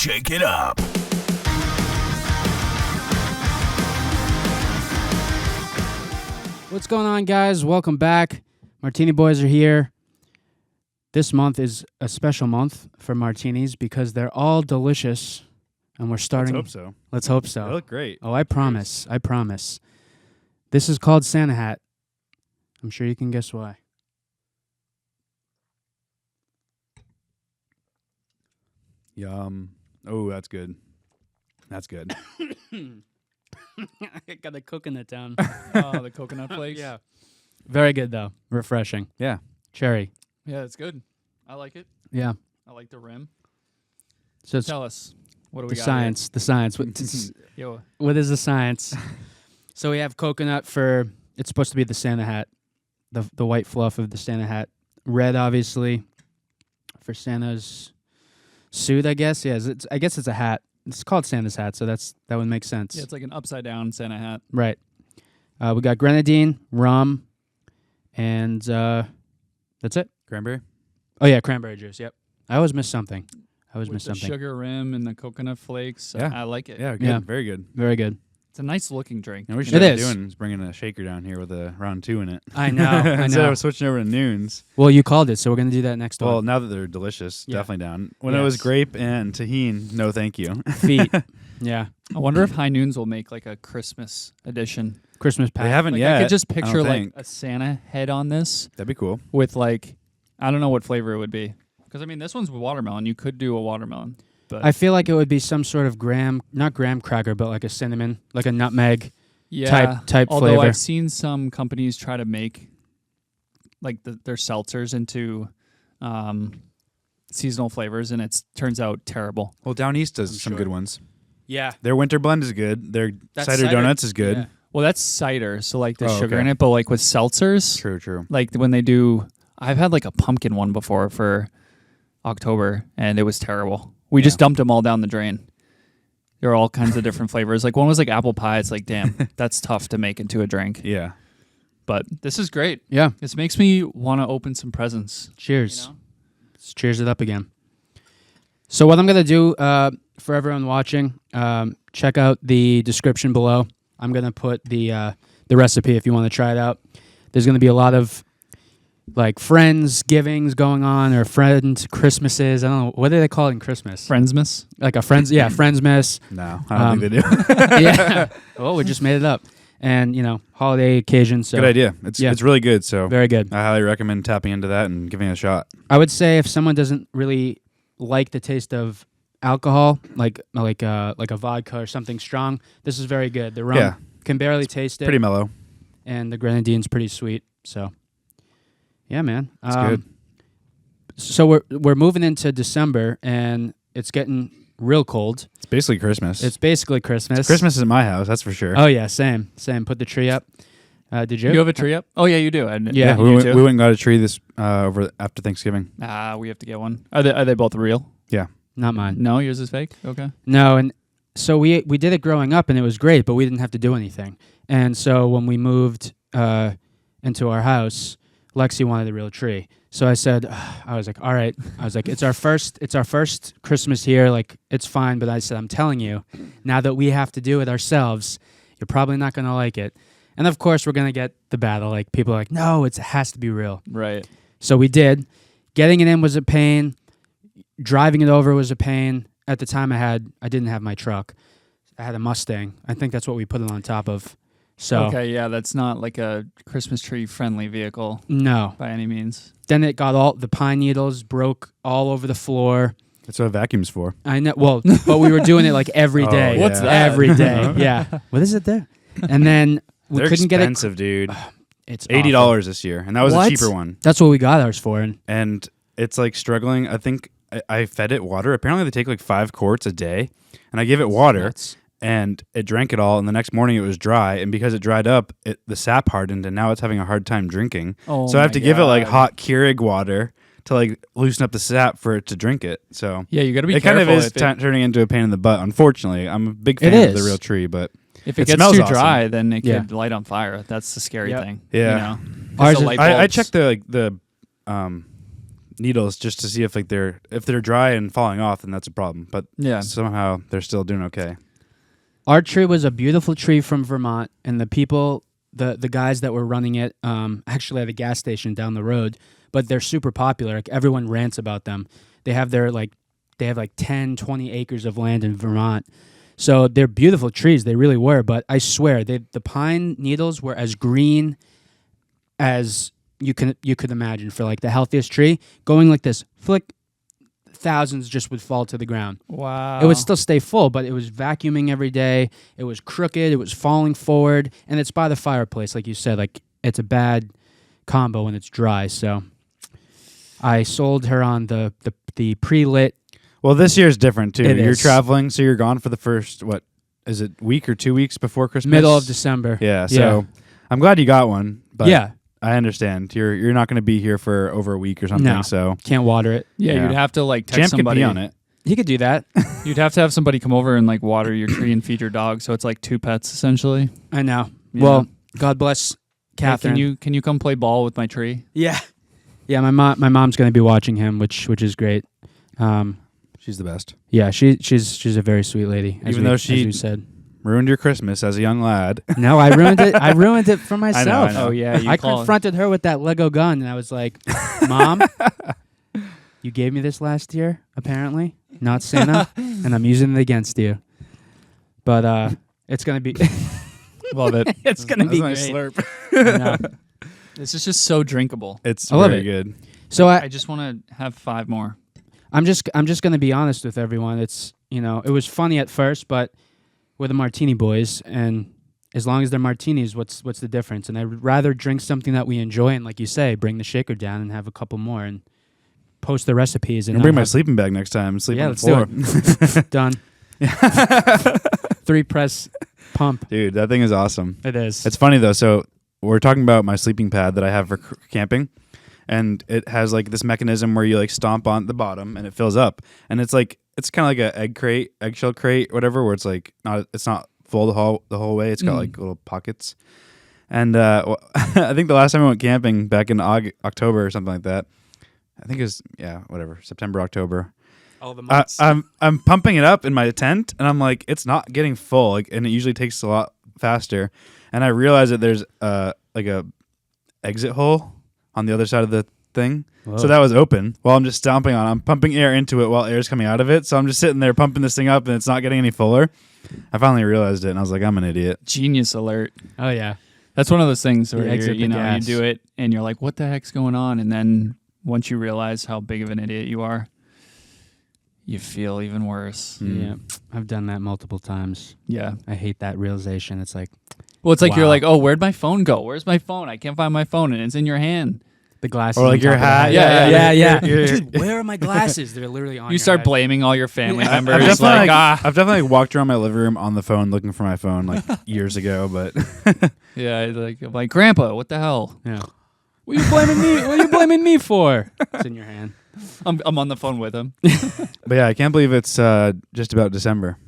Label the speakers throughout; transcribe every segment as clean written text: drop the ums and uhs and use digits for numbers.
Speaker 1: shake it up.
Speaker 2: What's going on, guys? Welcome back. Martini boys are here. This month is a special month for martinis because they're all delicious, and we're starting.
Speaker 3: Let's hope so.
Speaker 2: Let's hope so.
Speaker 3: They look great.
Speaker 2: Oh, I promise. I promise. This is called Santa Hat. I'm sure you can guess why.
Speaker 3: Yum. Oh, that's good. That's good.
Speaker 2: I got the coconut down.
Speaker 4: Oh, the coconut flakes.
Speaker 2: Yeah. Very good, though. Refreshing.
Speaker 3: Yeah.
Speaker 2: Cherry.
Speaker 4: Yeah, it's good. I like it.
Speaker 2: Yeah.
Speaker 4: I like the rim.
Speaker 2: So it's
Speaker 4: Tell us, what do
Speaker 2: the
Speaker 4: we got
Speaker 2: science. The science.
Speaker 4: here? Yo,
Speaker 2: What is the science? So we have coconut for, it's supposed to be the Santa hat, the white fluff of the Santa hat. Red, obviously, for Santa's suit, I guess. Yeah, I guess it's a hat. It's called Santa's hat, so that would make sense.
Speaker 4: yeah, it's like an upside down Santa hat.
Speaker 2: Right. We got grenadine, rum, and that's it.
Speaker 3: Cranberry?
Speaker 2: Oh, yeah, cranberry juice, yep. I always miss something.
Speaker 4: With the sugar rim and the coconut flakes.
Speaker 3: Yeah.
Speaker 4: I like it.
Speaker 3: Yeah, good.
Speaker 2: Yeah.
Speaker 3: Very good.
Speaker 2: Very good.
Speaker 4: It's a nice looking drink.
Speaker 3: And we should
Speaker 2: It
Speaker 3: start
Speaker 2: is.
Speaker 3: doing is bringing a shaker down here with a round 2 in it.
Speaker 2: I know, I
Speaker 3: Instead
Speaker 2: know.
Speaker 3: of switching over to noons.
Speaker 2: Well, you called it, so we're going to do that next
Speaker 3: Well,
Speaker 2: one.
Speaker 3: now that they're delicious,
Speaker 2: Yeah.
Speaker 3: definitely down. When it was
Speaker 2: Yes.
Speaker 3: grape and tahini, no thank you.
Speaker 2: Feet. Yeah.
Speaker 4: I wonder if High Noons will make like a Christmas edition.
Speaker 2: Christmas pack.
Speaker 3: They haven't
Speaker 4: Like
Speaker 3: yet.
Speaker 4: I could just
Speaker 3: I don't
Speaker 4: picture like
Speaker 3: think.
Speaker 4: a Santa head on this
Speaker 3: That'd be cool.
Speaker 4: with like, I don't know what flavor it would be. Because I mean, this one's watermelon. You could do a watermelon. But
Speaker 2: I feel like it would be some sort of not graham cracker, but like a cinnamon, like a nutmeg
Speaker 4: yeah,
Speaker 2: type
Speaker 4: although
Speaker 2: flavor.
Speaker 4: I've seen some companies try to make like their seltzers into seasonal flavors, and it turns out terrible.
Speaker 3: Well, Down East does
Speaker 2: I'm
Speaker 3: some
Speaker 2: sure.
Speaker 3: good ones.
Speaker 2: Yeah.
Speaker 3: Their winter blend is good. Their
Speaker 2: That's
Speaker 3: cider donuts is good.
Speaker 2: Yeah.
Speaker 4: Well, that's cider, so like there's
Speaker 3: Oh,
Speaker 4: sugar
Speaker 3: okay.
Speaker 4: in it, but like with seltzers,
Speaker 3: True.
Speaker 4: like when they do, I've had like a pumpkin one before for October, and it was terrible. We just dumped them all down the drain. There are all kinds of different flavors. Like one was like apple pie. It's like, damn, that's tough to make into a drink.
Speaker 3: Yeah.
Speaker 4: But this is great.
Speaker 2: Yeah.
Speaker 4: This makes me want to open some presents.
Speaker 2: Cheers.
Speaker 4: You know?
Speaker 2: Let's cheers it up again. So what I'm going to do for everyone watching, check out the description below. I'm going to put the recipe if you want to try it out. There's going to be a lot of like friends givings going on, or friend Christmases. I don't know, what do they call it in Christmas?
Speaker 4: Friendsmas.
Speaker 2: Like a friendsmas.
Speaker 3: No, I don't think they do.
Speaker 2: Yeah. Well, we just made it up. And, holiday occasion. So
Speaker 3: Good idea. It's really good. So
Speaker 2: very good.
Speaker 3: I highly recommend tapping into that and giving it a shot.
Speaker 2: I would say if someone doesn't really like the taste of alcohol, like a vodka or something strong, this is very good. The rum can barely taste it.
Speaker 3: Pretty mellow.
Speaker 2: And the grenadine's pretty sweet. So, yeah, man.
Speaker 3: It's good.
Speaker 2: So we're moving into December, and it's getting real cold.
Speaker 3: It's basically Christmas.
Speaker 2: It's basically Christmas.
Speaker 3: Christmas is at my house, that's for sure.
Speaker 2: Oh yeah, same. Put the tree up. Did you?
Speaker 4: You have a tree up? Oh, yeah, you do.
Speaker 2: Yeah,
Speaker 3: we
Speaker 4: you
Speaker 3: went
Speaker 4: too?
Speaker 3: and got a tree this over after Thanksgiving.
Speaker 4: We have to get one. Are they both real?
Speaker 3: Yeah.
Speaker 2: Not mine.
Speaker 4: No, yours is fake? Okay.
Speaker 2: No, and so we did it growing up, and it was great, but we didn't have to do anything. And so when we moved into our house, Lexi wanted a real tree. So I said, I was like, all right. I was like, it's our first Christmas here. Like, it's fine. But I said, I'm telling you, now that we have to do it ourselves, you're probably not going to like it. And of course, we're going to get the battle. Like, people are like, no, it has to be real.
Speaker 4: Right.
Speaker 2: So we did. Getting it in was a pain. Driving it over was a pain. At the time, I didn't have my truck. I had a Mustang. I think that's what we put it on top of. So
Speaker 4: Okay, yeah, that's not like a Christmas tree friendly vehicle
Speaker 2: no.
Speaker 4: by any means.
Speaker 2: Then it got all the pine needles broke all over the floor.
Speaker 3: That's what a vacuum's for.
Speaker 2: I know. Well, but we were doing it like every
Speaker 3: Oh,
Speaker 2: day.
Speaker 3: What's
Speaker 4: that?
Speaker 2: Every day. Yeah. What is it there? And then we
Speaker 3: They're
Speaker 2: couldn't
Speaker 3: expensive, dude.
Speaker 2: get it. It's
Speaker 3: $80
Speaker 2: awful.
Speaker 3: this year, and that was
Speaker 4: What?
Speaker 3: a cheaper one.
Speaker 2: That's what we got ours for.
Speaker 3: And it's like struggling. I think I fed it water. Apparently, they take like 5 quarts a day, and I gave it water.
Speaker 2: Nuts.
Speaker 3: And it drank it all, and the next morning it was dry. And because it dried up, the sap hardened, and now it's having a hard time drinking.
Speaker 4: Oh,
Speaker 3: so I have
Speaker 4: my
Speaker 3: to give it like
Speaker 4: God.
Speaker 3: hot Keurig water to like loosen up the sap for it to drink it. So
Speaker 4: Yeah, you got to be
Speaker 3: it kind
Speaker 4: careful.
Speaker 3: of is turning into a pain in the butt. Unfortunately, I'm a big fan
Speaker 2: It
Speaker 3: of the
Speaker 2: is.
Speaker 3: real tree, but
Speaker 4: if it
Speaker 3: it
Speaker 4: gets
Speaker 3: smells
Speaker 4: too
Speaker 3: awesome.
Speaker 4: dry, then it
Speaker 2: Yeah.
Speaker 4: could light on fire. That's the scary
Speaker 2: Yep.
Speaker 4: thing.
Speaker 3: Yeah.
Speaker 4: You know? 'Cause
Speaker 2: Ours
Speaker 4: the
Speaker 2: is-
Speaker 4: light
Speaker 3: I
Speaker 4: bulbs-
Speaker 3: checked the needles just to see if like they're dry and falling off, then that's a problem. But
Speaker 4: Yeah.
Speaker 3: somehow they're still doing okay.
Speaker 2: Our tree was a beautiful tree from Vermont, and the people, the guys that were running it, actually at a gas station down the road, but they're super popular. Like everyone rants about them. They have 10, 20 acres of land in Vermont. So they're beautiful trees. They really were. But I swear, the pine needles were as green as you could imagine for like the healthiest tree. Going like this, flick, thousands just would fall to the ground.
Speaker 4: Wow.
Speaker 2: It would still stay full, but it was vacuuming every day. It was crooked. It was falling forward. And it's by the fireplace, like you said. Like it's a bad combo when it's dry. So I sold her on the pre-lit.
Speaker 3: Well, this year's different too.
Speaker 2: It
Speaker 3: You're
Speaker 2: is.
Speaker 3: traveling, so you're gone for the first, what is it, week or 2 weeks before Christmas?
Speaker 2: Middle of December.
Speaker 3: Yeah. So I'm glad you got one. But
Speaker 2: Yeah.
Speaker 3: I understand. You're not going to be here for over a week or something.
Speaker 2: No.
Speaker 3: So
Speaker 2: Can't water it.
Speaker 4: Yeah,
Speaker 3: Yeah.
Speaker 4: you'd have to like text
Speaker 3: Champ could
Speaker 4: somebody
Speaker 3: be on it.
Speaker 2: You could do that.
Speaker 4: You'd have to have somebody come over and like water your tree and feed your dog, so it's like 2 pets essentially.
Speaker 2: I know.
Speaker 4: Yeah.
Speaker 2: Well, God bless
Speaker 4: Hey,
Speaker 2: Catherine.
Speaker 4: can you come play ball with my tree?
Speaker 2: Yeah. Yeah, my mom's going to be watching him, which is great.
Speaker 3: She's the best.
Speaker 2: Yeah, she's a very sweet lady.
Speaker 3: Even though
Speaker 2: as
Speaker 3: she-
Speaker 2: we said.
Speaker 3: Ruined your Christmas as a young lad.
Speaker 2: No, I ruined it. I ruined it for myself.
Speaker 3: I know.
Speaker 4: Oh yeah, you
Speaker 2: I
Speaker 4: call
Speaker 2: confronted her with that Lego gun, and I was like, "Mom, you gave me this last year, apparently, not Santa, and I'm using it against you." But it's gonna be,
Speaker 3: Love it.
Speaker 2: it's gonna be
Speaker 3: That's
Speaker 2: great.
Speaker 3: my slurp.
Speaker 2: I know.
Speaker 4: This is just so drinkable.
Speaker 3: It's
Speaker 2: I love
Speaker 3: very
Speaker 2: it.
Speaker 3: good.
Speaker 2: So
Speaker 4: I just want to have 5 more.
Speaker 2: I'm just gonna be honest with everyone. It's it was funny at first, but we're the Martini boys, and as long as they're martinis, what's the difference? And I'd rather drink something that we enjoy, and like you say, bring the shaker down and have a couple more, and post the recipes. And
Speaker 3: I'll bring
Speaker 2: not
Speaker 3: my
Speaker 2: have-
Speaker 3: sleeping bag next time. Sleep
Speaker 2: Yeah,
Speaker 3: on
Speaker 2: let's
Speaker 3: the
Speaker 2: do
Speaker 3: floor.
Speaker 2: done. 3 press pump.
Speaker 3: Dude, that thing is awesome.
Speaker 2: It is.
Speaker 3: It's funny though. So we're talking about my sleeping pad that I have for camping, and it has like this mechanism where you like stomp on the bottom and it fills up, and it's kind of like a eggshell crate, whatever, where it's not full the whole way. It's got like little pockets, and I think the last time I went camping back in October or something like that, I think it was September, October.
Speaker 2: all the months.
Speaker 3: I'm pumping it up in my tent, and I'm like, it's not getting full, and it usually takes a lot faster. And I realize that there's like a exit hole on the other side of the thing, so that was open. While I'm just stomping on it, I'm pumping air into it while air's coming out of it. So I'm just sitting there pumping this thing up, and it's not getting any fuller. I finally realized it, and I was like, I'm an idiot.
Speaker 4: Genius alert.
Speaker 2: Oh yeah.
Speaker 4: That's one of those things where
Speaker 2: exit
Speaker 4: you
Speaker 2: the
Speaker 4: you
Speaker 2: gas.
Speaker 4: do it and you're like, what the heck's going on? And then once you realize how big of an idiot you are, you feel even worse.
Speaker 2: Yeah. I've done that multiple times.
Speaker 4: Yeah.
Speaker 2: I hate that realization. It's like
Speaker 4: Well, it's like you're
Speaker 2: Wow.
Speaker 4: like, oh, where'd my phone go? Where's my phone? I can't find my phone, and it's in your hand.
Speaker 2: the glasses.
Speaker 3: Or like
Speaker 2: on
Speaker 3: your
Speaker 2: top of the
Speaker 3: hat.
Speaker 2: head.
Speaker 4: Yeah,
Speaker 2: yeah.
Speaker 3: You're-
Speaker 2: Dude, where are my glasses? They're literally on.
Speaker 4: You
Speaker 2: your
Speaker 4: start
Speaker 2: head.
Speaker 4: blaming all your family
Speaker 2: Yeah.
Speaker 4: members.
Speaker 3: I've definitely,
Speaker 4: like,
Speaker 3: I've definitely walked around my living room on the phone looking for my phone like years ago, but
Speaker 4: yeah, I'm like, Grandpa, what the hell?
Speaker 2: Yeah. What are you blaming me? What are you blaming me for? It's in your hand.
Speaker 4: I'm on the phone with him.
Speaker 3: but yeah, I can't believe it's just about December.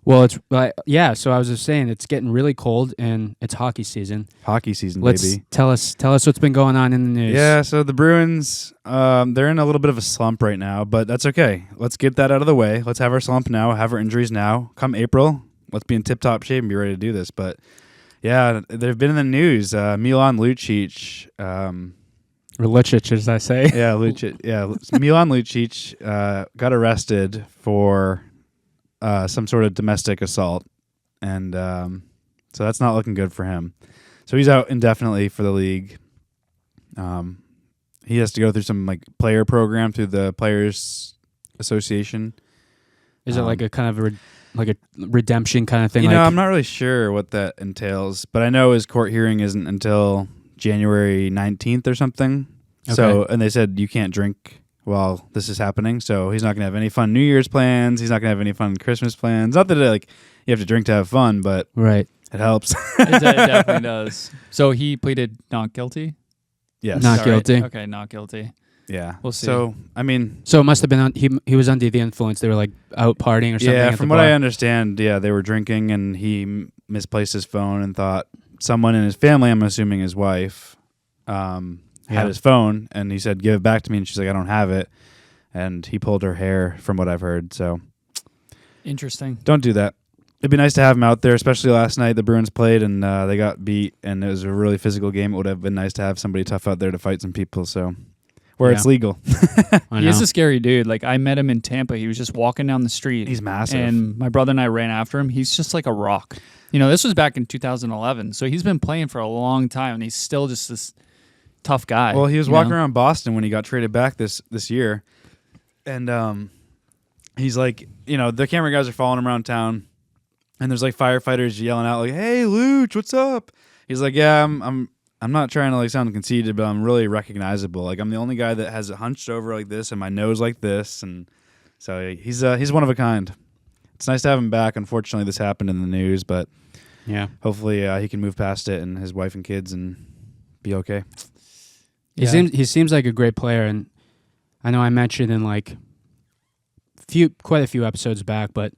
Speaker 2: Well, it's yeah. So I was just saying, it's getting really cold, and it's hockey season.
Speaker 3: Hockey season,
Speaker 2: Let's
Speaker 3: baby.
Speaker 2: tell us what's been going on in the news.
Speaker 3: Yeah, so the Bruins, they're in a little bit of a slump right now, but that's okay. Let's get that out of the way. Let's have our slump now, have our injuries now. Come April, let's be in tip-top shape and be ready to do this. But yeah, they've been in the news. Milan Lucic,
Speaker 2: Or Lucic, as I say.
Speaker 3: yeah, Lucic, yeah, Milan Lucic got arrested for some sort of domestic assault, and so that's not looking good for him. So he's out indefinitely for the league. He has to go through some like player program through the Players Association.
Speaker 2: Is it like a kind of a redemption kind of thing?
Speaker 3: You
Speaker 2: like,
Speaker 3: know, I'm not really sure what that entails, but I know his court hearing isn't until January 19th or something. So, and they said you can't drink while this is happening, so he's not going to have any fun New Year's plans. He's not going to have any fun Christmas plans. Not that like you have to drink to have fun, but
Speaker 2: right.
Speaker 3: it helps.
Speaker 4: It definitely does. So he pleaded not guilty?
Speaker 3: Yes.
Speaker 2: Not
Speaker 4: Is that right?
Speaker 2: guilty.
Speaker 4: Okay, not guilty.
Speaker 3: Yeah.
Speaker 4: We'll see.
Speaker 3: So, I mean,
Speaker 2: So it must have been he was under the influence. They were like out partying or something.
Speaker 3: yeah,
Speaker 2: at
Speaker 3: from
Speaker 2: the
Speaker 3: what
Speaker 2: bar.
Speaker 3: I understand, yeah, they were drinking and he misplaced his phone and thought someone in his family, I'm assuming his wife, had his phone, and he said, "Give it back to me," and she's like, "I don't have it," and he pulled her hair, from what I've heard. So
Speaker 4: Interesting.
Speaker 3: don't do that. It'd be nice to have him out there, especially last night. The Bruins played, and they got beat, and it was a really physical game. It would have been nice to have somebody tough out there to fight some people. So where it's legal.
Speaker 4: He is a scary dude. Like, I met him in Tampa. He was just walking down the street.
Speaker 3: He's massive.
Speaker 4: And my brother and I ran after him. He's just like a rock. You know, this was back in 2011. So he's been playing for a long time, and he's still just this tough guy.
Speaker 3: Well, he was walking around Boston when he got traded back this year. And he's like, the camera guys are following him around town. And there's like firefighters yelling out like, "Hey, Luch, what's up?" He's like, "Yeah, I'm not trying to like sound conceited, but I'm really recognizable. Like I'm the only guy that has it hunched over like this and my nose like this." And so he's one of a kind. It's nice to have him back. Unfortunately, this happened in the news, but hopefully he can move past it and his wife and kids and be okay.
Speaker 2: He seems like a great player, and I know I mentioned in like quite a few episodes back, but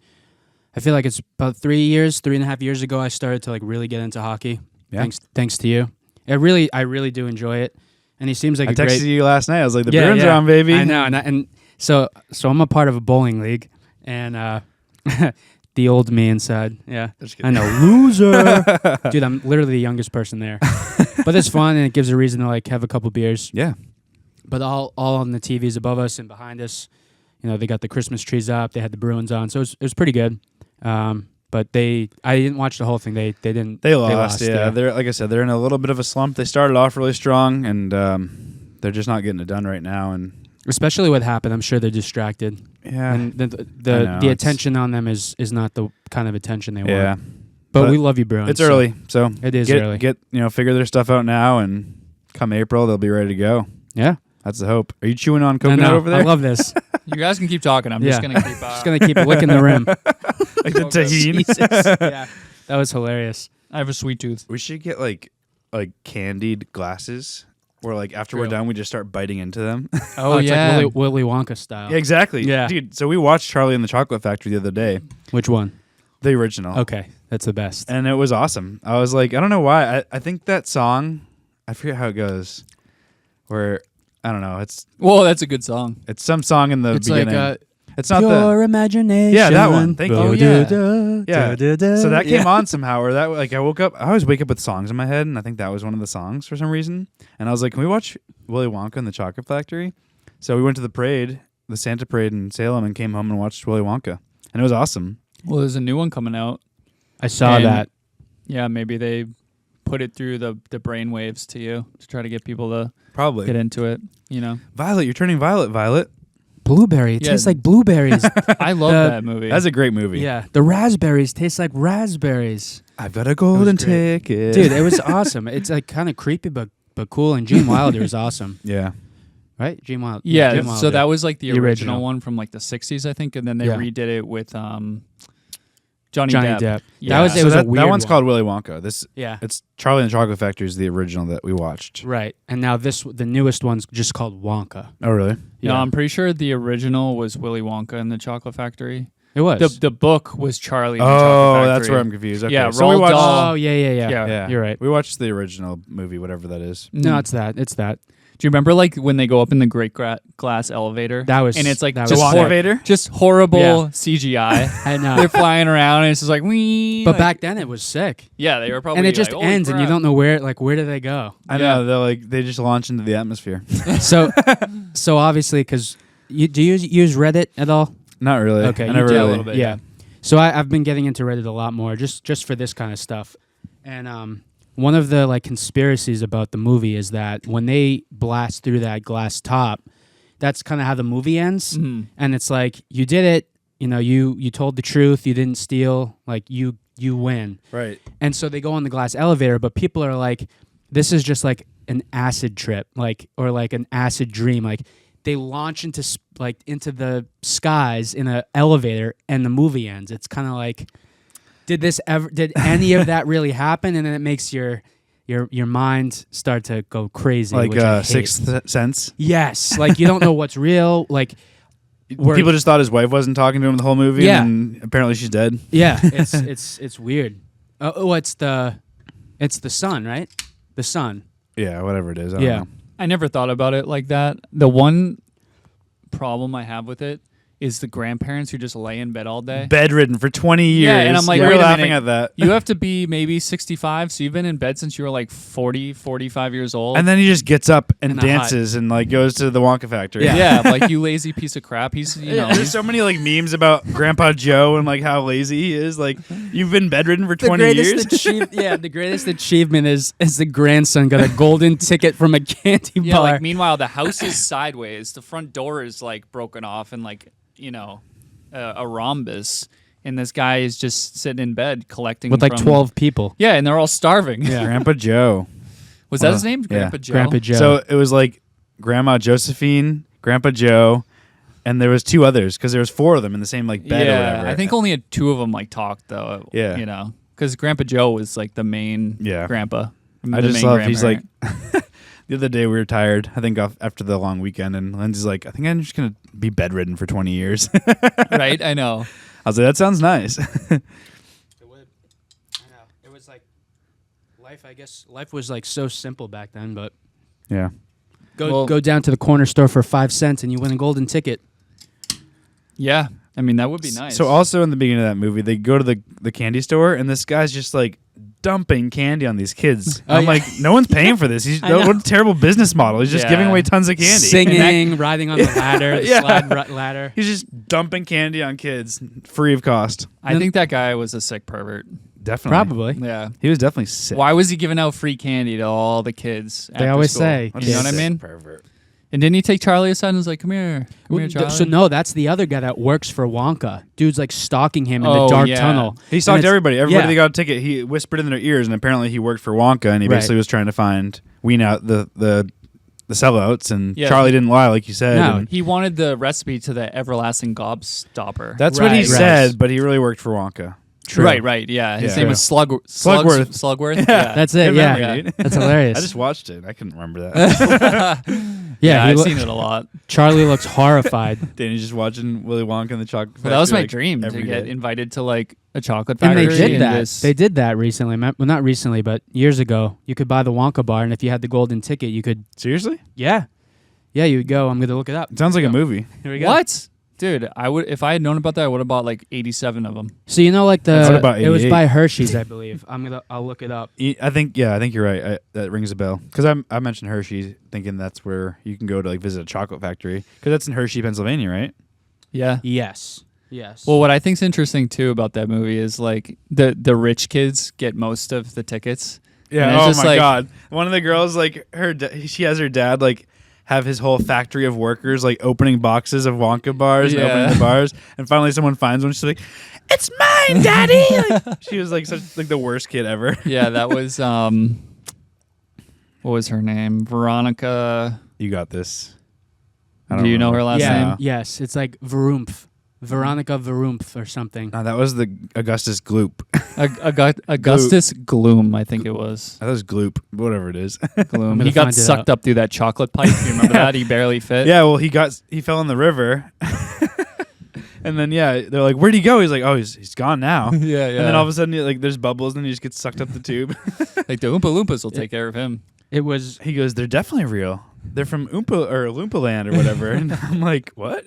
Speaker 2: I feel like it's about 3.5 years ago I started to like really get into hockey. Yeah. Thanks to you. I really do enjoy it. And he seems like
Speaker 3: I texted you last night. I was like, the Bruins are on, baby.
Speaker 2: I know. And so I'm a part of a bowling league, and the old me inside. Yeah. I know. Loser. Dude, I'm literally the youngest person there. But it's fun, and it gives a reason to like have a couple beers.
Speaker 3: Yeah.
Speaker 2: But all on the TVs above us and behind us. They got the Christmas trees up. They had the Bruins on. So it was pretty good. But I didn't watch the whole thing. They didn't.
Speaker 3: They lost. Yeah. They're, like I said, they're in a little bit of a slump. They started off really strong, and they're just not getting it done right now. And
Speaker 2: especially what happened, I'm sure they're distracted.
Speaker 3: Yeah.
Speaker 2: And the attention on them is not the kind of attention they want.
Speaker 3: Yeah.
Speaker 2: But we love you, Bruins.
Speaker 3: It's early, so
Speaker 2: it is early.
Speaker 3: Figure their stuff out now, and come April they'll be ready to go.
Speaker 2: Yeah.
Speaker 3: That's the hope. Are you chewing on coconut over there?
Speaker 2: I love this.
Speaker 4: You guys can keep talking. I'm just gonna keep
Speaker 2: licking the rim.
Speaker 3: Like the tahini.
Speaker 2: Jesus. Yeah. That was hilarious.
Speaker 4: I have a sweet tooth.
Speaker 3: We should get like candied glasses where like after we're done we just start biting into them.
Speaker 2: Oh yeah. It's like Willy Wonka style.
Speaker 3: Yeah, exactly.
Speaker 2: Yeah.
Speaker 3: Dude, so we watched Charlie and the Chocolate Factory the other day.
Speaker 2: Which one?
Speaker 3: The original.
Speaker 2: Okay. That's the best.
Speaker 3: And it was awesome. I was like, I don't know why. I think that song, I forget how it goes, where I don't know.
Speaker 4: That's a good song.
Speaker 3: It's some song in the beginning.
Speaker 2: Like
Speaker 3: it's not
Speaker 2: Pure Imagination.
Speaker 3: Yeah, that one. Thank you.
Speaker 2: Oh,
Speaker 3: Yeah. So that came on somehow, or that like I woke up. I always wake up with songs in my head, and I think that was one of the songs for some reason. And I was like, can we watch Willy Wonka and the Chocolate Factory? So we went to the parade, the Santa parade in Salem, and came home and watched Willy Wonka, and it was awesome.
Speaker 4: Well, there's a new one coming out.
Speaker 2: I saw that.
Speaker 4: Yeah, maybe they put it through the brain waves to you to try to get people to
Speaker 3: probably
Speaker 4: get into it.
Speaker 3: Violet, you're turning violet. Violet.
Speaker 2: Blueberry. It tastes like blueberries.
Speaker 4: I love that movie.
Speaker 3: That's a great movie.
Speaker 2: Yeah. The raspberries taste like raspberries.
Speaker 3: I've got a golden ticket.
Speaker 2: Dude, it was awesome. It's like kind of creepy but cool, and Gene Wilder is awesome.
Speaker 3: Yeah.
Speaker 2: Right? Gene Wilder.
Speaker 4: Yeah,
Speaker 2: Gene Wilder.
Speaker 4: So that was like the original one from like the 60s, I think, and then they redid it with Johnny Depp.
Speaker 2: Yeah.
Speaker 3: That
Speaker 2: that
Speaker 3: one's called Willy Wonka. It's Charlie and the Chocolate Factory is the original that we watched.
Speaker 2: Right. And now the newest one's just called Wonka.
Speaker 3: Oh, really?
Speaker 4: Yeah. No, I'm pretty sure the original was Willy Wonka and the Chocolate Factory.
Speaker 2: It was.
Speaker 4: The book was Charlie and the Chocolate Factory.
Speaker 3: Oh, that's where I'm confused. Okay.
Speaker 4: Yeah,
Speaker 3: so we watched,
Speaker 2: Oh, yeah. You're right.
Speaker 3: We watched the original movie, whatever that is.
Speaker 2: No, it's that.
Speaker 4: Do you remember like when they go up in the great glass elevator?
Speaker 2: And
Speaker 4: it's like
Speaker 3: just elevator,
Speaker 4: just horrible CGI.
Speaker 2: I know.
Speaker 4: They're flying around and it's just like wee.
Speaker 2: But back then it was sick.
Speaker 4: Yeah, they were probably.
Speaker 2: And it just
Speaker 4: like,
Speaker 2: ends, and you don't know where do they go?
Speaker 3: I know they just launch into the atmosphere.
Speaker 2: So obviously, because do you use Reddit at all?
Speaker 3: Not really.
Speaker 2: Okay,
Speaker 3: I never
Speaker 2: do
Speaker 3: really.
Speaker 2: a little bit. Yeah. So I've been getting into Reddit a lot more, just for this kind of stuff, and one of the like conspiracies about the movie is that when they blast through that glass top, that's kind of how the movie ends.
Speaker 4: Mm-hmm.
Speaker 2: And it's like, you did it, you told the truth, you didn't steal, like you win.
Speaker 3: Right.
Speaker 2: And so they go on the glass elevator, but people are like, this is just like an acid trip, or like an acid dream. Like they launch into the skies in an elevator and the movie ends. It's kind of like, did any of that really happen? And then it makes your mind start to go crazy.
Speaker 3: Like Sixth Sense?
Speaker 2: Yes. Like you don't know what's real. Like
Speaker 3: people just thought his wife wasn't talking to him the whole movie, and apparently she's dead.
Speaker 2: Yeah. It's weird. It's the sun, right? The sun.
Speaker 3: Yeah, whatever it is. I don't know.
Speaker 4: I never thought about it like that. The one problem I have with it is the grandparents who just lay in bed all day.
Speaker 3: Bedridden for 20 years.
Speaker 4: Yeah, and I'm like,
Speaker 3: we're
Speaker 4: wait a
Speaker 3: laughing
Speaker 4: minute.
Speaker 3: at that.
Speaker 4: You have to be maybe 65, so you've been in bed since you were like 40, 45 years old.
Speaker 3: And then he just gets up and
Speaker 2: In a hut.
Speaker 3: dances and like goes to the Wonka factory.
Speaker 4: yeah, like you lazy piece of crap. He's, you know,
Speaker 3: There's so many like memes about Grandpa Joe and like how lazy he is. Like, you've been bedridden for 20 years.
Speaker 2: The greatest achievement is the grandson got a golden ticket from a candy
Speaker 4: yeah.
Speaker 2: bar.
Speaker 4: Like meanwhile, the house is sideways. The front door is like broken off and like a rhombus, and this guy is just sitting in bed collecting
Speaker 2: with like
Speaker 4: from-
Speaker 2: 12 people.
Speaker 4: Yeah, and they're all starving.
Speaker 2: Yeah.
Speaker 3: Grandpa Joe.
Speaker 4: Was that his name? Grandpa Joe.
Speaker 2: Grandpa Joe.
Speaker 3: So it was like Grandma Josephine, Grandpa Joe, and there was 2 others because there was 4 of them in the same like bed or
Speaker 4: Yeah,
Speaker 3: whatever.
Speaker 4: I think only 2 of them like talked though.
Speaker 3: Yeah.
Speaker 4: You know, because Grandpa Joe was like the main grandpa.
Speaker 3: I just love he's like the other day we were tired, I think after the long weekend, and Lindsay's like, I think I'm just gonna be bedridden for 20 years.
Speaker 4: right? I know.
Speaker 3: I was like, that sounds nice.
Speaker 2: It would. I know. It was like life. I guess life was like so simple back then. But
Speaker 3: Yeah.
Speaker 2: go down to the corner store for 5 cents and you win a golden ticket.
Speaker 4: Yeah, I mean that would be nice.
Speaker 3: So also in the beginning of that movie, they go to the candy store, and this guy's just like dumping candy on these kids.
Speaker 2: Oh,
Speaker 3: I'm
Speaker 2: yeah.
Speaker 3: like, no one's paying for this.
Speaker 2: I know.
Speaker 3: What a terrible business model. He's just
Speaker 4: Yeah.
Speaker 3: giving away tons of candy.
Speaker 2: Singing, riding on the ladder, the
Speaker 3: Yeah.
Speaker 2: slide ladder.
Speaker 3: He's just dumping candy on kids free of cost.
Speaker 4: I think that guy was a sick pervert.
Speaker 3: Definitely.
Speaker 2: Probably.
Speaker 4: Yeah.
Speaker 3: He was definitely sick.
Speaker 4: Why was he giving out free candy to all the kids?
Speaker 2: They
Speaker 4: after
Speaker 2: always
Speaker 4: school?
Speaker 2: say,
Speaker 4: You know what I
Speaker 3: Sick
Speaker 4: mean?
Speaker 3: Pervert.
Speaker 4: And didn't he take Charlie aside and was like, "Come here, Charlie"?
Speaker 2: So no, that's the other guy that works for Wonka. Dude's like stalking him in the
Speaker 4: Oh,
Speaker 2: dark
Speaker 4: yeah.
Speaker 2: tunnel.
Speaker 3: He stalked
Speaker 2: And it's-
Speaker 3: everybody. Everybody
Speaker 2: yeah.
Speaker 3: that got a ticket, he whispered in their ears, and apparently he worked for Wonka, and he
Speaker 2: Right.
Speaker 3: basically was trying to wean out the sellouts, and
Speaker 4: Yeah.
Speaker 3: Charlie didn't lie, like you said.
Speaker 2: No.
Speaker 3: and
Speaker 4: He wanted the recipe to the everlasting gobstopper.
Speaker 3: that's what he
Speaker 2: Right.
Speaker 3: said, but he really worked for Wonka.
Speaker 2: True.
Speaker 4: Right, yeah. His
Speaker 3: Yeah.
Speaker 4: name was
Speaker 3: Slugworth.
Speaker 4: Slugworth. Yeah.
Speaker 2: That's it.
Speaker 3: Good
Speaker 2: Yeah,
Speaker 3: memory, dude.
Speaker 2: that's hilarious.
Speaker 3: I just watched it. I couldn't remember that.
Speaker 4: yeah,
Speaker 2: he
Speaker 4: I've
Speaker 2: lo-
Speaker 4: seen it a lot.
Speaker 2: Charlie looks horrified.
Speaker 3: Danny's just watching Willy Wonka and the Chocolate Factory.
Speaker 4: But that was my
Speaker 3: like,
Speaker 4: dream to
Speaker 3: every
Speaker 4: get
Speaker 3: day.
Speaker 4: invited to like a chocolate
Speaker 2: And
Speaker 4: factory.
Speaker 2: they did that.
Speaker 4: just-
Speaker 2: They did that recently. Well, not recently, but years ago. You could buy the Wonka bar, and if you had the golden ticket, you could.
Speaker 3: Seriously?
Speaker 2: Yeah, you would go. I'm going to look it up.
Speaker 3: It sounds like a movie.
Speaker 2: Here we go.
Speaker 4: What? Dude, I would if I had known about that, I would have bought like 87 of them.
Speaker 2: So you know, like
Speaker 3: What about
Speaker 2: it was
Speaker 3: 88?
Speaker 2: by Hershey's, I believe. I'll look it up.
Speaker 3: I think you're right. That rings a bell because I mentioned Hershey, thinking that's where you can go to like visit a chocolate factory because that's in Hershey, Pennsylvania, right?
Speaker 4: Yeah.
Speaker 2: Yes.
Speaker 4: Well, what I think's interesting too about that movie is like the rich kids get most of the tickets. And
Speaker 3: Yeah.
Speaker 4: it's
Speaker 3: Oh
Speaker 4: just
Speaker 3: my
Speaker 4: like-
Speaker 3: god. One of the girls like she has her dad like have his whole factory of workers like opening boxes of Wonka bars and opening the bars, and finally someone finds one. She's like, "It's mine, Daddy!" Like, she was like such like the worst kid ever.
Speaker 4: Yeah, that was what was her name? Veronica.
Speaker 3: You got this.
Speaker 4: Do you know her last
Speaker 2: Yeah.
Speaker 4: name?
Speaker 2: Yes. It's like Verumpf. Veronica Verumpf or something.
Speaker 3: No, that was the Augustus Gloop.
Speaker 4: Augustus Gloom, I think it was.
Speaker 3: That was Gloop, whatever it is.
Speaker 4: Gloom.
Speaker 2: gonna
Speaker 4: He got
Speaker 2: find it
Speaker 4: sucked
Speaker 2: out.
Speaker 4: up through that chocolate pipe. You remember that? He barely fit.
Speaker 3: Yeah, well, he fell in the river, and then they're like, "Where'd he go?" He's like, "Oh, he's gone now."
Speaker 4: yeah.
Speaker 3: And then all of a sudden, like, there's bubbles, and he just gets sucked up the tube.
Speaker 4: like the Oompa Loompas will take care of him.
Speaker 2: It was.
Speaker 3: He goes, "They're definitely real. They're from Loompa Land or whatever." And I'm like, "What?"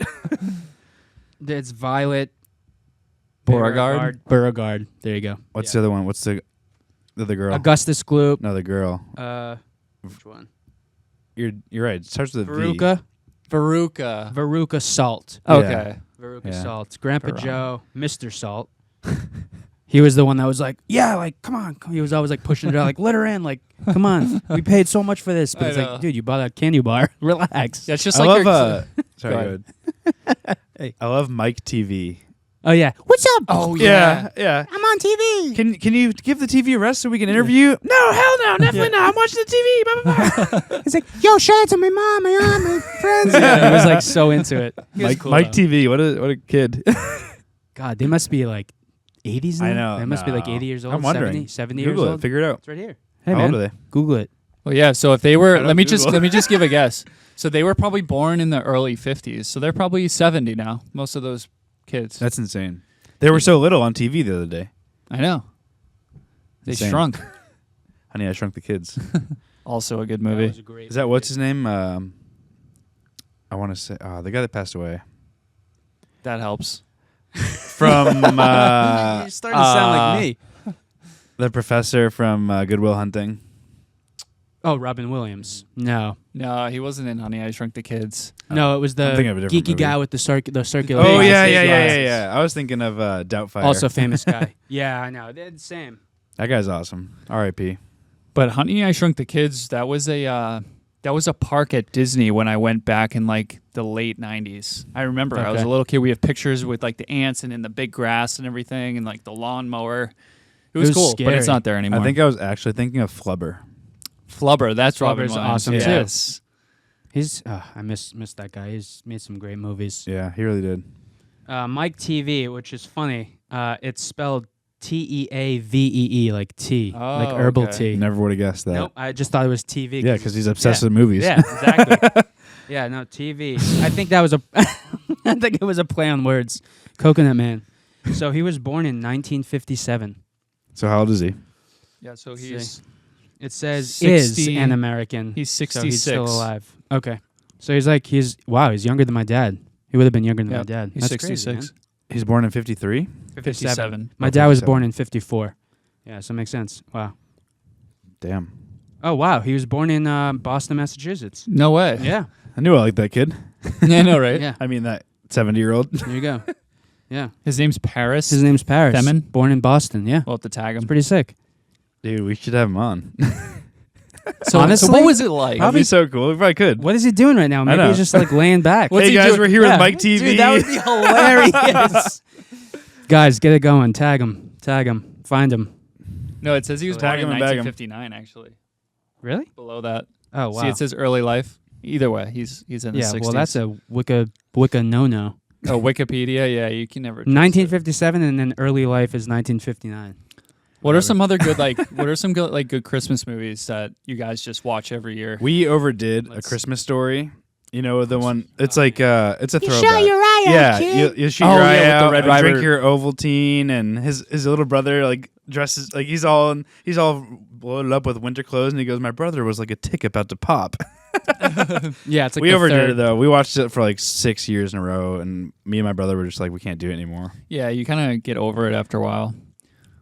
Speaker 2: It's Violet
Speaker 4: Beauregard?
Speaker 2: Beauregard. There you go.
Speaker 3: What's the other one? What's the other girl?
Speaker 2: Augustus Gloop.
Speaker 3: No, the girl.
Speaker 2: Which one?
Speaker 3: You're right. It starts with a V.
Speaker 2: Veruca.
Speaker 4: Veruca.
Speaker 2: Veruca Salt.
Speaker 4: Okay.
Speaker 2: Veruca
Speaker 3: Yeah.
Speaker 2: Salt. Grandpa
Speaker 4: Veruca.
Speaker 2: Joe. Mr. Salt. He was the one that was like, yeah, like, come on. He was always like pushing it out, like, let her in. Like, come on. We paid so much for this. But
Speaker 4: I
Speaker 2: it's
Speaker 4: know.
Speaker 2: like, dude, you bought a candy bar. Relax.
Speaker 4: Yeah, it's just
Speaker 3: I
Speaker 4: like
Speaker 3: love.
Speaker 4: your
Speaker 3: Sorry,
Speaker 4: Go
Speaker 3: go
Speaker 4: ahead.
Speaker 3: ahead.
Speaker 2: Hey.
Speaker 3: I love Mike TV.
Speaker 2: Oh, yeah. What's up?
Speaker 4: Oh
Speaker 3: Yeah.
Speaker 2: I'm on TV.
Speaker 3: Can you give the TV a rest so we can interview you? No, hell no, definitely not. I'm watching the TV. Blah, blah, blah.
Speaker 2: He's like, yo, shout out to my mom, my aunt, my friends. Yeah, he was like so into it. He was
Speaker 3: Mike,
Speaker 2: cool,
Speaker 3: Mike
Speaker 2: though.
Speaker 3: TV. What a kid.
Speaker 2: God, they must be like 80s now.
Speaker 3: I know.
Speaker 2: They must be like
Speaker 3: No.
Speaker 2: 80 years old.
Speaker 3: I'm wondering.
Speaker 2: 70
Speaker 3: Google
Speaker 2: years
Speaker 3: it.
Speaker 2: old.
Speaker 3: Figure it out.
Speaker 2: It's right here. Hey,
Speaker 3: How
Speaker 2: man.
Speaker 3: old are they?
Speaker 2: Google it.
Speaker 4: Well, yeah. So if they were,
Speaker 3: Shout out
Speaker 4: let me
Speaker 3: Google.
Speaker 4: just give a guess. So they were probably born in the early 50s. So they're probably 70 now. Most of those kids.
Speaker 3: That's insane. They were so little on TV the other day.
Speaker 4: I know. They
Speaker 3: Insane.
Speaker 4: shrunk.
Speaker 3: Honey, I Shrunk the Kids.
Speaker 4: Also a good
Speaker 2: That
Speaker 4: movie.
Speaker 2: was a great
Speaker 3: Is that what's
Speaker 2: movie.
Speaker 3: his name? I want to say the guy that passed away
Speaker 4: That helps.
Speaker 3: from
Speaker 2: You're starting to sound like me.
Speaker 3: the professor from Good Will Hunting.
Speaker 2: Oh, Robin Williams. No.
Speaker 4: No, he wasn't in Honey, I Shrunk the Kids.
Speaker 2: No, it was the
Speaker 3: I'm thinking of a different
Speaker 2: geeky
Speaker 3: movie.
Speaker 2: guy with the circular.
Speaker 3: Oh
Speaker 2: glasses.
Speaker 3: yeah. I was thinking of Doubtfire.
Speaker 2: Also famous guy. Yeah, I know. They're the same.
Speaker 3: that guy's awesome. R.I.P.
Speaker 4: But Honey, I Shrunk the Kids, that was a park at Disney when I went back in like the late 90s. I remember I was
Speaker 2: Okay.
Speaker 4: a little kid. We have pictures with like the ants and in the big grass and everything and like the lawnmower. It was cool, but it's
Speaker 2: scary.
Speaker 4: not there anymore.
Speaker 3: I think I was actually thinking of Flubber.
Speaker 4: Flubber, that's Robin
Speaker 2: Flubber's
Speaker 4: Williams.
Speaker 2: awesome, too.
Speaker 4: Yes.
Speaker 2: He's I miss that guy. He's made some great movies.
Speaker 3: Yeah, he really did.
Speaker 2: Mike TV, which is funny. It's spelled Teavee, like tea, like
Speaker 4: Oh,
Speaker 2: herbal
Speaker 4: okay.
Speaker 2: tea.
Speaker 3: Never would have guessed that.
Speaker 2: Nope, I just thought it was TV.
Speaker 3: Yeah, because he's obsessed with movies.
Speaker 2: Yeah, exactly. Yeah, no, TV. I think that was I think it was a play on words. Coconut Man. So he was born in 1957.
Speaker 3: So how old is he?
Speaker 4: Yeah, so
Speaker 2: See.
Speaker 4: he's
Speaker 2: It says
Speaker 4: 60
Speaker 2: is an American.
Speaker 4: he's
Speaker 2: So
Speaker 4: 66.
Speaker 2: he's still alive. Okay. So he's younger than my dad. He would have been younger than my
Speaker 4: Yep,
Speaker 2: dad.
Speaker 4: He's
Speaker 2: That's crazy,
Speaker 4: 66.
Speaker 2: man.
Speaker 3: He's born in 53.
Speaker 4: 57.
Speaker 2: My
Speaker 3: Oh,
Speaker 2: dad was
Speaker 3: 57.
Speaker 2: born in 54. Yeah, so it makes sense. Wow.
Speaker 3: Damn.
Speaker 2: Oh, wow. He was born in Boston, Massachusetts.
Speaker 4: No way.
Speaker 2: Yeah.
Speaker 3: I knew I liked that kid.
Speaker 4: Yeah, no, right?
Speaker 2: Yeah.
Speaker 3: I mean that 70-year-old.
Speaker 2: There you go. Yeah.
Speaker 4: His name's Paris.
Speaker 2: His name's Paris.
Speaker 4: Femin?
Speaker 2: Born in Boston. Yeah.
Speaker 4: We'll have to tag
Speaker 2: It's
Speaker 4: him.
Speaker 2: pretty sick.
Speaker 3: Dude, we should have him on.
Speaker 4: So
Speaker 2: Honestly,
Speaker 4: what was it like?
Speaker 3: That'd be so cool. We probably could.
Speaker 2: What is he doing right now? Maybe
Speaker 3: know.
Speaker 2: he's just like laying back.
Speaker 4: What's
Speaker 3: hey
Speaker 4: he
Speaker 3: guys,
Speaker 4: doing?
Speaker 3: we're here
Speaker 2: Yeah.
Speaker 3: with Mike TV.
Speaker 2: Dude, that would be hilarious. Guys, get it going. Tag him. Find him.
Speaker 4: No, it says he was born
Speaker 3: Tag
Speaker 4: in
Speaker 3: him and bag him.
Speaker 4: 1959, actually.
Speaker 2: Really?
Speaker 4: Below that.
Speaker 2: Oh, wow.
Speaker 4: See, it says early life. Either way, he's in his
Speaker 2: yeah,
Speaker 4: 60s.
Speaker 2: well, that's a Wicca no-no.
Speaker 4: Oh, Wikipedia. Yeah, you can never. trust it.
Speaker 2: 1957 and then early life is 1959.
Speaker 4: What are some other good what are some good good Christmas movies that you guys just watch every year?
Speaker 3: We overdid
Speaker 4: Let's-
Speaker 3: A Christmas Story. You know the one. It's like it's a throwback.
Speaker 1: eye
Speaker 3: Yeah,
Speaker 1: out, kid.
Speaker 3: you shoot
Speaker 4: Oh,
Speaker 3: your
Speaker 4: yeah,
Speaker 3: eye
Speaker 4: with the
Speaker 3: out,
Speaker 4: Red
Speaker 3: and drink
Speaker 4: Ryder.
Speaker 3: your Ovaltine, and his little brother like dresses like he's all bloated up with winter clothes, and he goes, "My brother was like a tick about to pop."
Speaker 2: Yeah, it's like
Speaker 3: we
Speaker 2: the
Speaker 3: overdid
Speaker 2: third.
Speaker 3: it though. We watched it for like 6 years in a row, and me and my brother were just like, we can't do it anymore.
Speaker 4: Yeah, you kind of get over it after a while.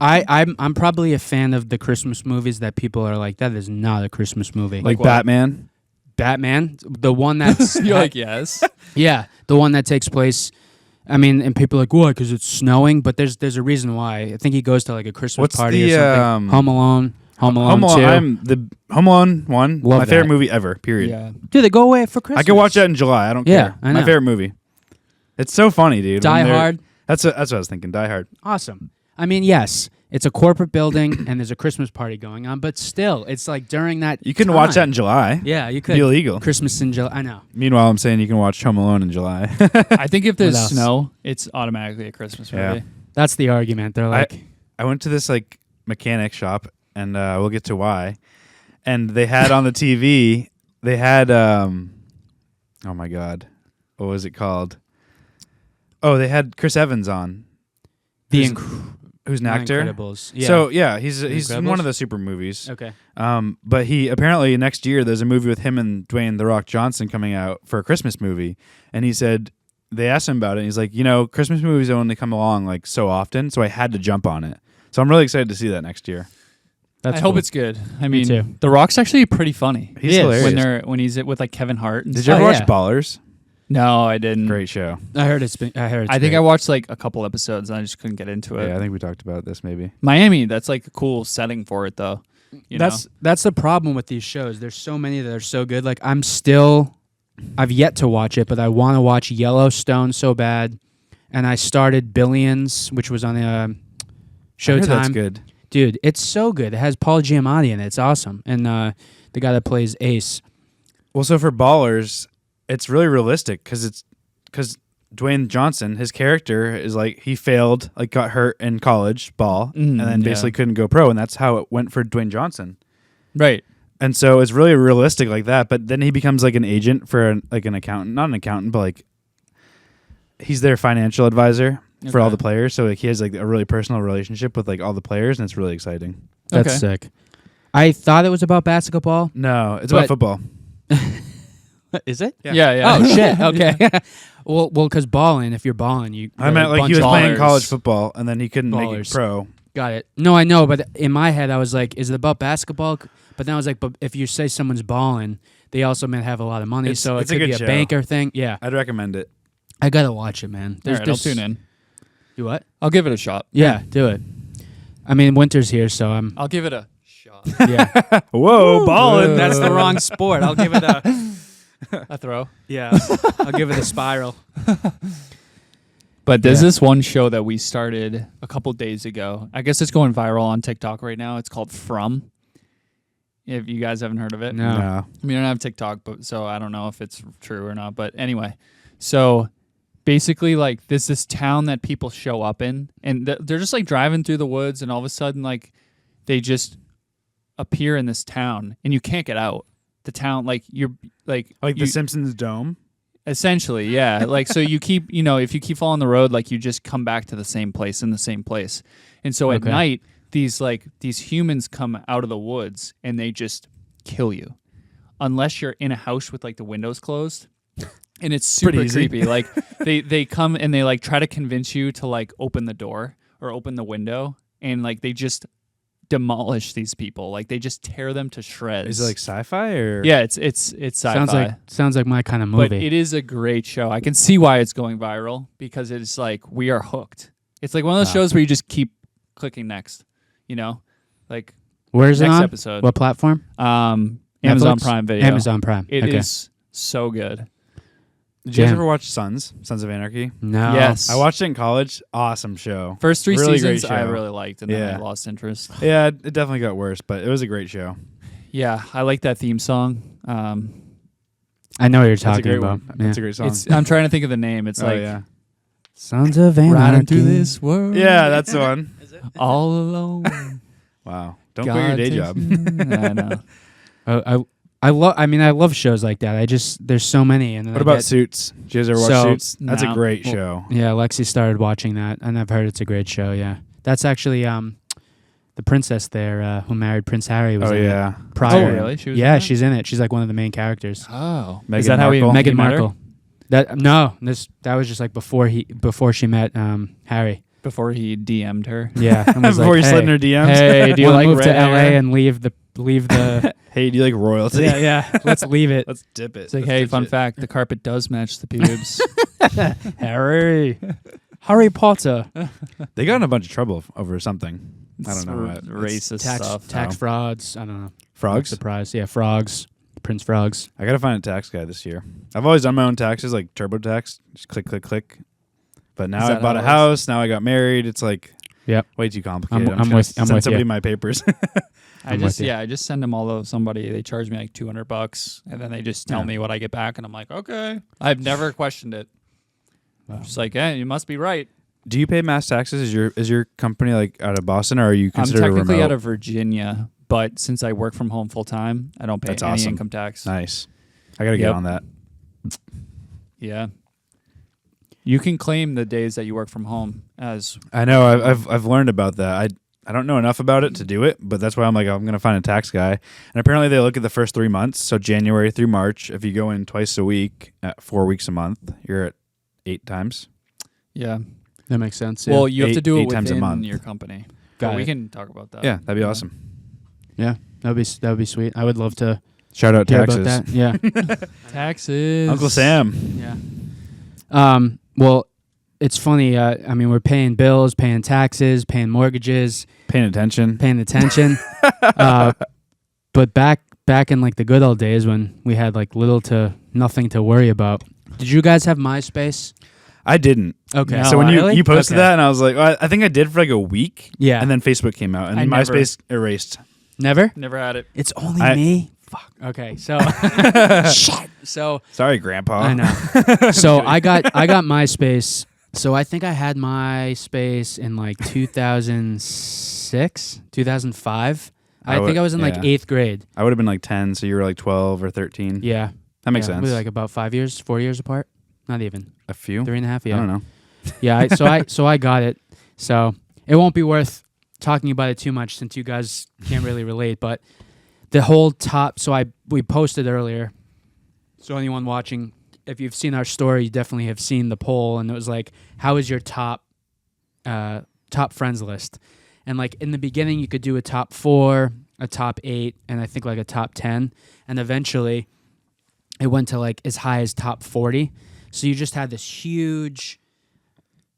Speaker 2: I'm probably a fan of the Christmas movies that people are like, that is not a Christmas movie.
Speaker 3: Like
Speaker 4: what?
Speaker 3: Batman.
Speaker 2: Batman, the one that's
Speaker 4: You're like, yes.
Speaker 2: yeah, the one that takes place. I mean, and people are like, what? Because it's snowing. But there's a reason why. I think he goes to like a Christmas
Speaker 3: What's
Speaker 2: party
Speaker 3: the,
Speaker 2: or something. Home Alone. Home Alone
Speaker 3: Home Alone.
Speaker 2: 2.
Speaker 3: I'm the Home Alone one.
Speaker 2: Love
Speaker 3: my favorite
Speaker 2: that.
Speaker 3: movie ever. Period.
Speaker 4: Yeah.
Speaker 2: Dude, they go away for Christmas.
Speaker 3: I could watch that in July. I don't
Speaker 2: Yeah,
Speaker 3: care.
Speaker 2: I
Speaker 3: My
Speaker 2: know.
Speaker 3: favorite movie. It's so funny, dude.
Speaker 2: Die
Speaker 3: when they're-
Speaker 2: Hard.
Speaker 3: That's what I was thinking. Die Hard.
Speaker 2: Awesome. I mean, yes, it's a corporate building and there's a Christmas party going on, but still, it's like during that.
Speaker 3: You can watch that
Speaker 2: time.
Speaker 3: in July.
Speaker 2: Yeah, you
Speaker 3: It'd
Speaker 2: could.
Speaker 3: be illegal.
Speaker 2: Christmas in July. I know.
Speaker 3: Meanwhile, I'm saying you can watch Home Alone in July.
Speaker 4: I think if there's
Speaker 2: What else?
Speaker 4: snow, it's automatically a Christmas movie.
Speaker 3: Yeah.
Speaker 2: That's the argument. They're like,
Speaker 3: I went to this like mechanic shop, and we'll get to why. And they had on the TV, they had oh my god, what was it called? Oh, they had Chris Evans on,
Speaker 2: the
Speaker 3: who's an actor.
Speaker 2: Incredibles. Yeah.
Speaker 3: So yeah, he's in
Speaker 2: Incredibles?
Speaker 3: one of the super movies.
Speaker 2: okay.
Speaker 3: But he apparently next year there's a movie with him and Dwayne The Rock Johnson coming out for a Christmas movie, and he said they asked him about it. And he's like, Christmas movies only come along like so often, so I had to jump on it. So I'm really excited to see that next year.
Speaker 2: That's
Speaker 4: I hope
Speaker 2: cool.
Speaker 4: it's good. I
Speaker 2: Me
Speaker 4: mean,
Speaker 2: too.
Speaker 4: The Rock's actually pretty funny.
Speaker 3: He's
Speaker 2: is.
Speaker 3: hilarious.
Speaker 4: When he's with like Kevin Hart. And
Speaker 3: Did
Speaker 4: stuff.
Speaker 3: you ever
Speaker 2: Oh,
Speaker 3: watch
Speaker 2: yeah.
Speaker 3: Ballers?
Speaker 4: No, I didn't.
Speaker 3: Great show.
Speaker 2: I heard it's.
Speaker 4: I think I watched like a couple episodes and I just couldn't get into it.
Speaker 3: Yeah, I think we talked about this maybe.
Speaker 4: Miami, that's like a cool setting for it though. You know?
Speaker 2: That's the problem with these shows. There's so many that are so good. Like I've yet to watch it, but I want to watch Yellowstone so bad. And I started Billions, which was on Showtime.
Speaker 3: That's good.
Speaker 2: Dude, it's so good. It has Paul Giamatti in it. It's awesome. And the guy that plays Ace.
Speaker 3: Well, so for Ballers, it's really realistic because Dwayne Johnson, his character is like he failed, like got hurt in college ball, and then basically
Speaker 4: yeah.
Speaker 3: couldn't go pro, and that's how it went for Dwayne Johnson.
Speaker 4: Right.
Speaker 3: And so it's really realistic like that. But then he becomes like an agent for an accountant, not an accountant, but like he's their financial advisor for all
Speaker 4: Okay.
Speaker 3: the players. So like he has like a really personal relationship with like all the players, and it's really exciting.
Speaker 2: That's
Speaker 4: Okay.
Speaker 2: sick. I thought it was about basketball.
Speaker 3: No, it's about
Speaker 2: But-
Speaker 3: football.
Speaker 2: Is it?
Speaker 4: Yeah.
Speaker 2: Oh shit. Okay. well, because balling. If you're balling, you.
Speaker 3: I meant like he was
Speaker 4: of
Speaker 3: playing
Speaker 4: ballers.
Speaker 3: college football and then he couldn't make it
Speaker 2: Ballers.
Speaker 3: pro.
Speaker 2: Got it. No, I know, but in my head, I was like, "Is it about basketball?" But then I was like, "But if you say someone's balling, they also might have a lot of money, so it
Speaker 3: it's a
Speaker 2: could
Speaker 3: good
Speaker 2: be a
Speaker 3: show.
Speaker 2: banker thing." Yeah,
Speaker 3: I'd recommend it.
Speaker 2: I gotta watch it, man.
Speaker 4: All right, I'll tune in.
Speaker 2: You what?
Speaker 4: I'll give it a shot.
Speaker 2: Yeah, do it. I mean, winter's here, so I'm.
Speaker 4: I'll give it a shot.
Speaker 2: Yeah,
Speaker 3: Whoa, balling.
Speaker 2: that's the wrong sport. I'll give it a.
Speaker 4: A throw.
Speaker 2: Yeah, I'll give it a spiral.
Speaker 4: But there's
Speaker 2: Yeah.
Speaker 4: this one show that we started a couple days ago. I guess it's going viral on TikTok right now. It's called From. If you guys haven't heard of it.
Speaker 2: No.
Speaker 3: No.
Speaker 4: I mean, I don't have TikTok, but so I don't know if it's true or not. But anyway, so basically, like, there's this town that people show up in, and they're just like driving through the woods, and all of a sudden, like, they just appear in this town, and you can't get out. The town, like, you're like
Speaker 3: Like
Speaker 4: you,
Speaker 3: the Simpsons Dome.
Speaker 4: essentially, yeah. Like, so you keep, if you keep following the road, like, you just come back to the same place in the same place, and so at
Speaker 2: Okay.
Speaker 4: night, these humans come out of the woods and they just kill you, unless you're in a house with like the windows closed. And it's super
Speaker 3: Pretty easy.
Speaker 4: creepy. Like they come and they like try to convince you to like open the door or open the window, and like they just demolish these people. Like they just tear them to shreds.
Speaker 3: Is it like sci-fi or?
Speaker 4: Yeah, it's sci-fi.
Speaker 2: Sounds like my kind of
Speaker 4: But
Speaker 2: movie.
Speaker 4: it is a great show. I can see why it's going viral because it's like we are hooked. It's like one of those
Speaker 3: Wow.
Speaker 4: shows where you just keep clicking next. Like
Speaker 2: Where's it
Speaker 4: next
Speaker 2: on?
Speaker 4: episode.
Speaker 2: What platform?
Speaker 4: Amazon
Speaker 2: Netflix?
Speaker 4: Prime Video.
Speaker 2: Amazon Prime.
Speaker 4: It
Speaker 2: okay.
Speaker 4: is so good.
Speaker 3: Did you guys
Speaker 2: Damn.
Speaker 3: ever watch Sons of Anarchy?
Speaker 2: No.
Speaker 4: Yes.
Speaker 3: I watched it in college. Awesome show.
Speaker 4: First 3
Speaker 3: Really great
Speaker 4: seasons I
Speaker 3: show.
Speaker 4: really liked, and then I
Speaker 3: Yeah.
Speaker 4: lost interest.
Speaker 3: Yeah, it definitely got worse, but it was a great show.
Speaker 4: Yeah, I like that theme song.
Speaker 2: I know what you're
Speaker 3: That's a
Speaker 2: talking
Speaker 3: great
Speaker 2: about.
Speaker 3: one.
Speaker 2: Yeah.
Speaker 3: That's a great song.
Speaker 4: I'm trying to think of the name. It's
Speaker 3: oh
Speaker 4: like
Speaker 3: yeah,
Speaker 2: Sons of
Speaker 4: riding
Speaker 2: Anarchy.
Speaker 4: through this world.
Speaker 3: yeah, that's the one.
Speaker 4: all alone.
Speaker 3: Wow, don't quit your
Speaker 4: God
Speaker 3: day
Speaker 4: takes
Speaker 3: job.
Speaker 4: me- I know.
Speaker 2: I love. I mean, I love shows like that. There's so many. And then
Speaker 3: What
Speaker 2: I
Speaker 3: about
Speaker 2: get-
Speaker 3: Suits? Did you guys ever watch
Speaker 2: So-
Speaker 3: Suits? That's a
Speaker 4: No.
Speaker 3: great
Speaker 2: Well,
Speaker 3: show.
Speaker 2: Yeah, Lexi started watching that, and I've heard it's a great show. Yeah, that's actually the princess there who married Prince Harry was
Speaker 3: Oh
Speaker 2: in
Speaker 3: yeah,
Speaker 2: it prior.
Speaker 4: Oh, really? She was
Speaker 2: Yeah,
Speaker 4: in that?
Speaker 2: she's in it. She's like one of the main characters.
Speaker 4: Oh,
Speaker 3: Meghan
Speaker 4: is that how he
Speaker 3: Markle?
Speaker 2: Meghan
Speaker 4: met her?
Speaker 2: Markle. That was just like before she met Harry.
Speaker 4: Before he DM'd her.
Speaker 2: Yeah, and was
Speaker 3: before
Speaker 2: like,
Speaker 3: you slid in her DMs.
Speaker 4: Hey, do you
Speaker 2: wanna
Speaker 4: like
Speaker 2: move
Speaker 4: red
Speaker 2: to LA
Speaker 4: hair?
Speaker 2: and leave the
Speaker 3: Hey, do you like royalty?
Speaker 2: yeah. Let's leave it.
Speaker 3: Let's dip it.
Speaker 4: It's like,
Speaker 3: Let's
Speaker 4: hey,
Speaker 3: ditch
Speaker 4: fun
Speaker 3: it.
Speaker 4: fact: the carpet does match the pubes.
Speaker 2: Harry Potter.
Speaker 3: They got in a bunch of trouble over something. I don't know
Speaker 4: It's
Speaker 3: what.
Speaker 4: racist
Speaker 2: Tax
Speaker 4: stuff.
Speaker 2: frauds. I don't know.
Speaker 3: Frogs.
Speaker 2: Surprise. Yeah, frogs. Prince Frogs.
Speaker 3: I gotta find a tax guy this year. I've always done my own taxes, like TurboTax. Just click, click, click. But
Speaker 4: Is
Speaker 3: now I
Speaker 4: that
Speaker 3: bought
Speaker 4: how
Speaker 3: a
Speaker 4: it
Speaker 3: house. Now I got married. It's like
Speaker 2: Yep.
Speaker 3: way too complicated.
Speaker 2: I'm
Speaker 3: just gonna
Speaker 2: with
Speaker 3: send somebody
Speaker 2: you.
Speaker 3: my papers.
Speaker 4: I
Speaker 2: I'm with you.
Speaker 4: just send them all to somebody. They charge me like $200, and then they just tell
Speaker 3: Yeah.
Speaker 4: me what I get back, and I'm like, okay. I've never questioned it.
Speaker 2: Wow.
Speaker 4: Just like, hey, you must be right.
Speaker 3: Do you pay mass taxes? Is your company like out of Boston, or are you
Speaker 4: I'm
Speaker 3: considered
Speaker 4: technically
Speaker 3: remote?
Speaker 4: out of Virginia, but since I work from home full time, I don't pay
Speaker 3: That's
Speaker 4: any
Speaker 3: awesome.
Speaker 4: income tax.
Speaker 3: Nice. I gotta get
Speaker 4: Yep.
Speaker 3: on that.
Speaker 4: Yeah. You can claim the days that you work from home as
Speaker 3: I know. I've learned about that. I don't know enough about it to do it, but that's why I'm like, I'm gonna find a tax guy. And apparently they look at the first 3 months, so January through March. If you go in twice a week at 4 weeks a month, you're at 8 times.
Speaker 4: yeah.
Speaker 2: That makes sense.
Speaker 4: Well, you have to do it
Speaker 3: 8 times a
Speaker 4: within
Speaker 3: month.
Speaker 4: your company.
Speaker 2: Got
Speaker 4: But we
Speaker 2: it.
Speaker 4: can talk about that.
Speaker 3: Yeah, that'd be awesome.
Speaker 2: yeah, that would be sweet. I would love to
Speaker 3: Shout out
Speaker 2: hear
Speaker 3: taxes.
Speaker 2: about that. Yeah.
Speaker 4: Taxes.
Speaker 3: Uncle Sam.
Speaker 2: Yeah. Well, it's funny. I mean, we're paying bills, paying taxes, paying mortgages,
Speaker 3: Paying attention.
Speaker 2: paying attention. But back in like the good old days when we had like little to nothing to worry about. Did you guys have MySpace?
Speaker 3: I didn't.
Speaker 2: Okay.
Speaker 4: No.
Speaker 3: So when
Speaker 2: Really?
Speaker 3: you posted
Speaker 2: Okay.
Speaker 3: that, and I was like, well, I think I did for like a week.
Speaker 2: Yeah.
Speaker 3: And then Facebook came out, and
Speaker 4: I never-
Speaker 3: MySpace erased.
Speaker 2: Never?
Speaker 4: Never had it.
Speaker 2: It's only
Speaker 3: I-
Speaker 2: me? Fuck. Okay. So shit. So
Speaker 3: Sorry, Grandpa.
Speaker 2: I know. So I got MySpace. So I think I had MySpace in like 2006, 2005. I think I was in like
Speaker 3: yeah.
Speaker 2: 8th grade.
Speaker 3: I would have been like 10, so you were like 12 or 13.
Speaker 2: Yeah.
Speaker 3: That makes
Speaker 2: Yeah,
Speaker 3: sense.
Speaker 2: we were like about 4 years apart. Not even
Speaker 3: a few.
Speaker 2: 3.5. Yeah.
Speaker 3: I don't know.
Speaker 2: Yeah. So I got it. So it won't be worth talking about it too much since you guys can't really relate, but the whole top. So we posted earlier. So anyone watching, if you've seen our story, you definitely have seen the poll, and it was like, how is your top friends list? And like in the beginning, you could do a top 4, a top 8, and I think like a top 10, and eventually it went to like as high as top 40. So you just had this huge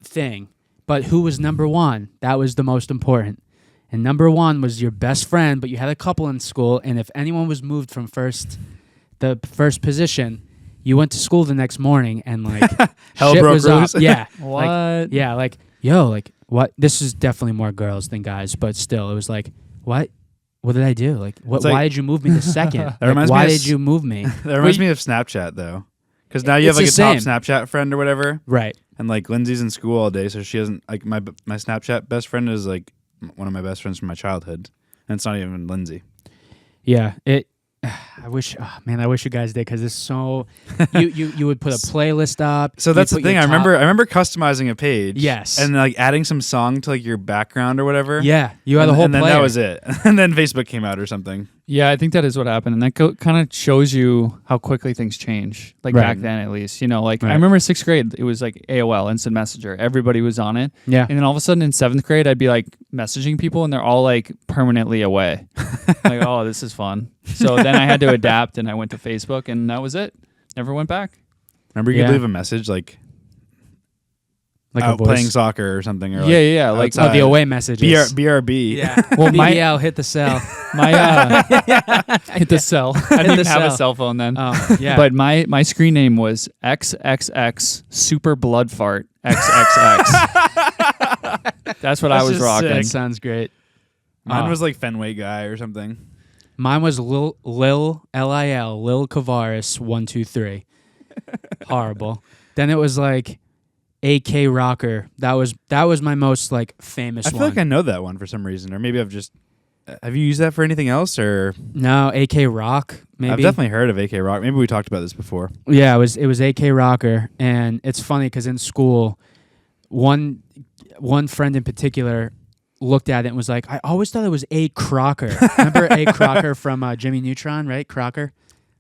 Speaker 2: thing. But who was number 1? That was the most important. And number 1 was your best friend, but you had a couple in school, and if anyone was moved from the first position, you went to school the next morning and like
Speaker 3: Hell
Speaker 2: shit
Speaker 3: broke
Speaker 2: was up.
Speaker 3: loose.
Speaker 2: Yeah.
Speaker 4: What?
Speaker 2: Like yo, like what? This is definitely more girls than guys, but still, it was like, what? What did I do? Like, what?
Speaker 3: It's like-
Speaker 2: Why did you move me to second? Like,
Speaker 3: reminds me
Speaker 2: why
Speaker 3: of
Speaker 2: did you move me?
Speaker 3: That reminds me of Snapchat though, because now you have
Speaker 2: It's
Speaker 3: like a
Speaker 2: the
Speaker 3: top Snapchat friend or whatever,
Speaker 2: Right.
Speaker 3: and like Lindsay's in school all day, so she doesn't like my Snapchat best friend is like one of my best friends from my childhood, and it's not even Lindsay.
Speaker 2: Yeah. I wish you guys did, because it's so. You would put a playlist up.
Speaker 3: So
Speaker 2: you'd
Speaker 3: that's the
Speaker 2: put your
Speaker 3: thing. I
Speaker 2: top-
Speaker 3: remember customizing a page.
Speaker 2: Yes.
Speaker 3: And like adding some song to like your background or whatever.
Speaker 2: Yeah, you had a whole
Speaker 3: and then
Speaker 2: player.
Speaker 3: that was it. And then Facebook came out or something.
Speaker 4: Yeah, I think that is what happened, and that kind of shows you how quickly things change. Like
Speaker 2: Right.
Speaker 4: back then, at least, like
Speaker 2: Right.
Speaker 4: I remember 6th grade, it was like AOL, Instant Messenger. Everybody was on it,
Speaker 2: Yeah.
Speaker 4: and then all of a sudden in 7th grade, I'd be like messaging people, and they're all like permanently away. Like, oh, this is fun. So then I had to adapt, and I went to Facebook, and that was it. Never went back.
Speaker 3: Remember you
Speaker 2: Yeah.
Speaker 3: could leave a message like
Speaker 2: Like
Speaker 3: out
Speaker 2: a voice.
Speaker 3: playing soccer or something. Or
Speaker 4: Yeah, like
Speaker 2: Oh, the away messages.
Speaker 3: BRB.
Speaker 2: Yeah.
Speaker 4: Well, my
Speaker 2: BBL hit the cell.
Speaker 4: hit the cell. I didn't even have a
Speaker 2: cell.
Speaker 4: cell phone then.
Speaker 2: Yeah.
Speaker 4: But my screen name was XXX Super Blood Fart XXX. That's what I
Speaker 3: That's
Speaker 4: was
Speaker 3: just
Speaker 4: rocking.
Speaker 2: that sounds great.
Speaker 3: Mine
Speaker 2: Oh.
Speaker 3: was like Fenway guy or something.
Speaker 2: Mine was Lil Kavaris 123. Horrible. Then it was like AK Rocker. That was my most like famous
Speaker 3: I feel
Speaker 2: one.
Speaker 3: like I know that one for some reason, or maybe I've just. Have you used that for anything else, or
Speaker 2: No, AK Rock. Maybe.
Speaker 3: I've definitely heard of AK Rock. Maybe we talked about this before.
Speaker 2: Yeah, it was AK Rocker, and it's funny because in school, one friend in particular looked at it and was like, "I always thought it was A Crocker." Remember A Crocker from Jimmy Neutron, right? Crocker,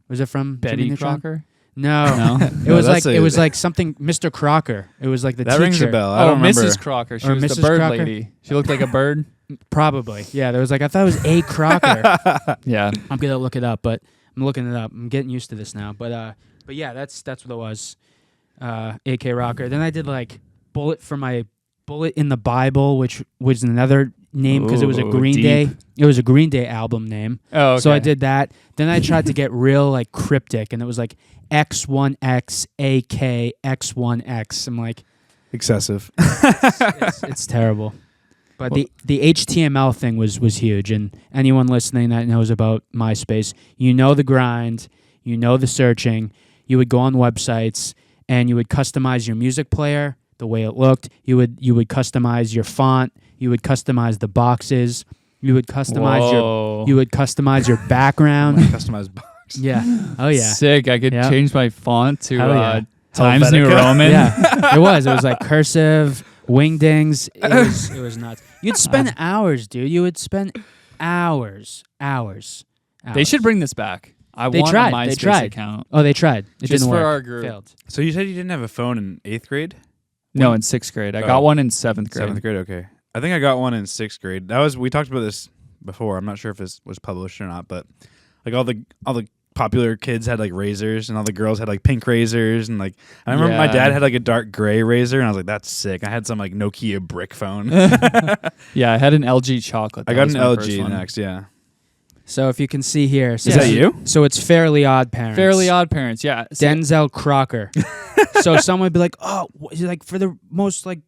Speaker 2: was it from Jimmy
Speaker 4: Betty
Speaker 2: Neutron?
Speaker 4: Crocker?
Speaker 2: No,
Speaker 4: No.
Speaker 2: it
Speaker 3: No,
Speaker 2: was
Speaker 3: that's
Speaker 2: like
Speaker 3: a-
Speaker 2: it was like something Mr. Crocker. It was like the
Speaker 3: That
Speaker 2: teacher.
Speaker 3: rings a bell. I
Speaker 4: Oh,
Speaker 3: don't remember.
Speaker 4: Mrs. Crocker. She
Speaker 2: Or
Speaker 4: was
Speaker 2: Mrs.
Speaker 4: the bird
Speaker 2: Crocker?
Speaker 4: lady. She looked like a bird.
Speaker 2: Probably. Yeah, there was like I thought it was A Crocker.
Speaker 4: Yeah.
Speaker 2: I'm gonna look it up, but I'm looking it up. I'm getting used to this now. But yeah, that's what it was. AK Rocker. Then I did like Bullet for my Bullet in the Bible, which was another name because it was a
Speaker 4: Ooh,
Speaker 2: Green
Speaker 4: deep.
Speaker 2: Day. It was a Green Day album name.
Speaker 4: Oh, okay.
Speaker 2: So I did that. Then I tried to get real like cryptic, and it was like X1X AK X1X. I'm like,
Speaker 3: Excessive.
Speaker 2: it's terrible. But the HTML thing was huge, and anyone listening that knows about MySpace, you know the grind, you know the searching. You would go on websites and you would customize your music player the way it looked. You would customize your font. You would customize the boxes. You would customize
Speaker 4: Whoa.
Speaker 2: your background.
Speaker 3: Customized box.
Speaker 2: Yeah. Oh yeah.
Speaker 4: Sick. I could
Speaker 2: Yeah.
Speaker 4: change my font to
Speaker 2: Hell yeah.
Speaker 4: Times New
Speaker 3: Helvetica.
Speaker 4: Roman.
Speaker 2: Yeah. It was like cursive, wingdings. It was nuts. You'd spend hours, dude. You would spend hours.
Speaker 4: They should bring this back. I
Speaker 2: They
Speaker 4: want
Speaker 2: tried.
Speaker 4: a MySpace
Speaker 2: They tried.
Speaker 4: account.
Speaker 2: Oh, they tried. It
Speaker 4: Just
Speaker 2: didn't
Speaker 4: for
Speaker 2: work.
Speaker 4: our group.
Speaker 2: Failed.
Speaker 3: So you said you didn't have a phone in 8th grade?
Speaker 4: No, in 6th grade. I
Speaker 3: Oh.
Speaker 4: got one in 7th grade.
Speaker 3: 7th grade, okay. I think I got one in 6th grade. We talked about this before. I'm not sure if this was published or not, but like all the popular kids had like razors, and all the girls had like pink razors, and like I remember my
Speaker 4: Yeah.
Speaker 3: dad had like a dark gray razor, and I was like, that's sick. I had some like Nokia brick phone.
Speaker 4: Yeah, I had an LG chocolate.
Speaker 3: I
Speaker 4: That
Speaker 3: got
Speaker 4: was
Speaker 3: an
Speaker 4: my first
Speaker 3: LG
Speaker 4: one.
Speaker 3: next, yeah.
Speaker 2: So if you can see here, so
Speaker 3: Is that you?
Speaker 2: So it's Fairly Odd Parents.
Speaker 4: Fairly Odd Parents, yeah. So-
Speaker 2: Denzel Crocker. So someone would be like, "Oh, like for the most like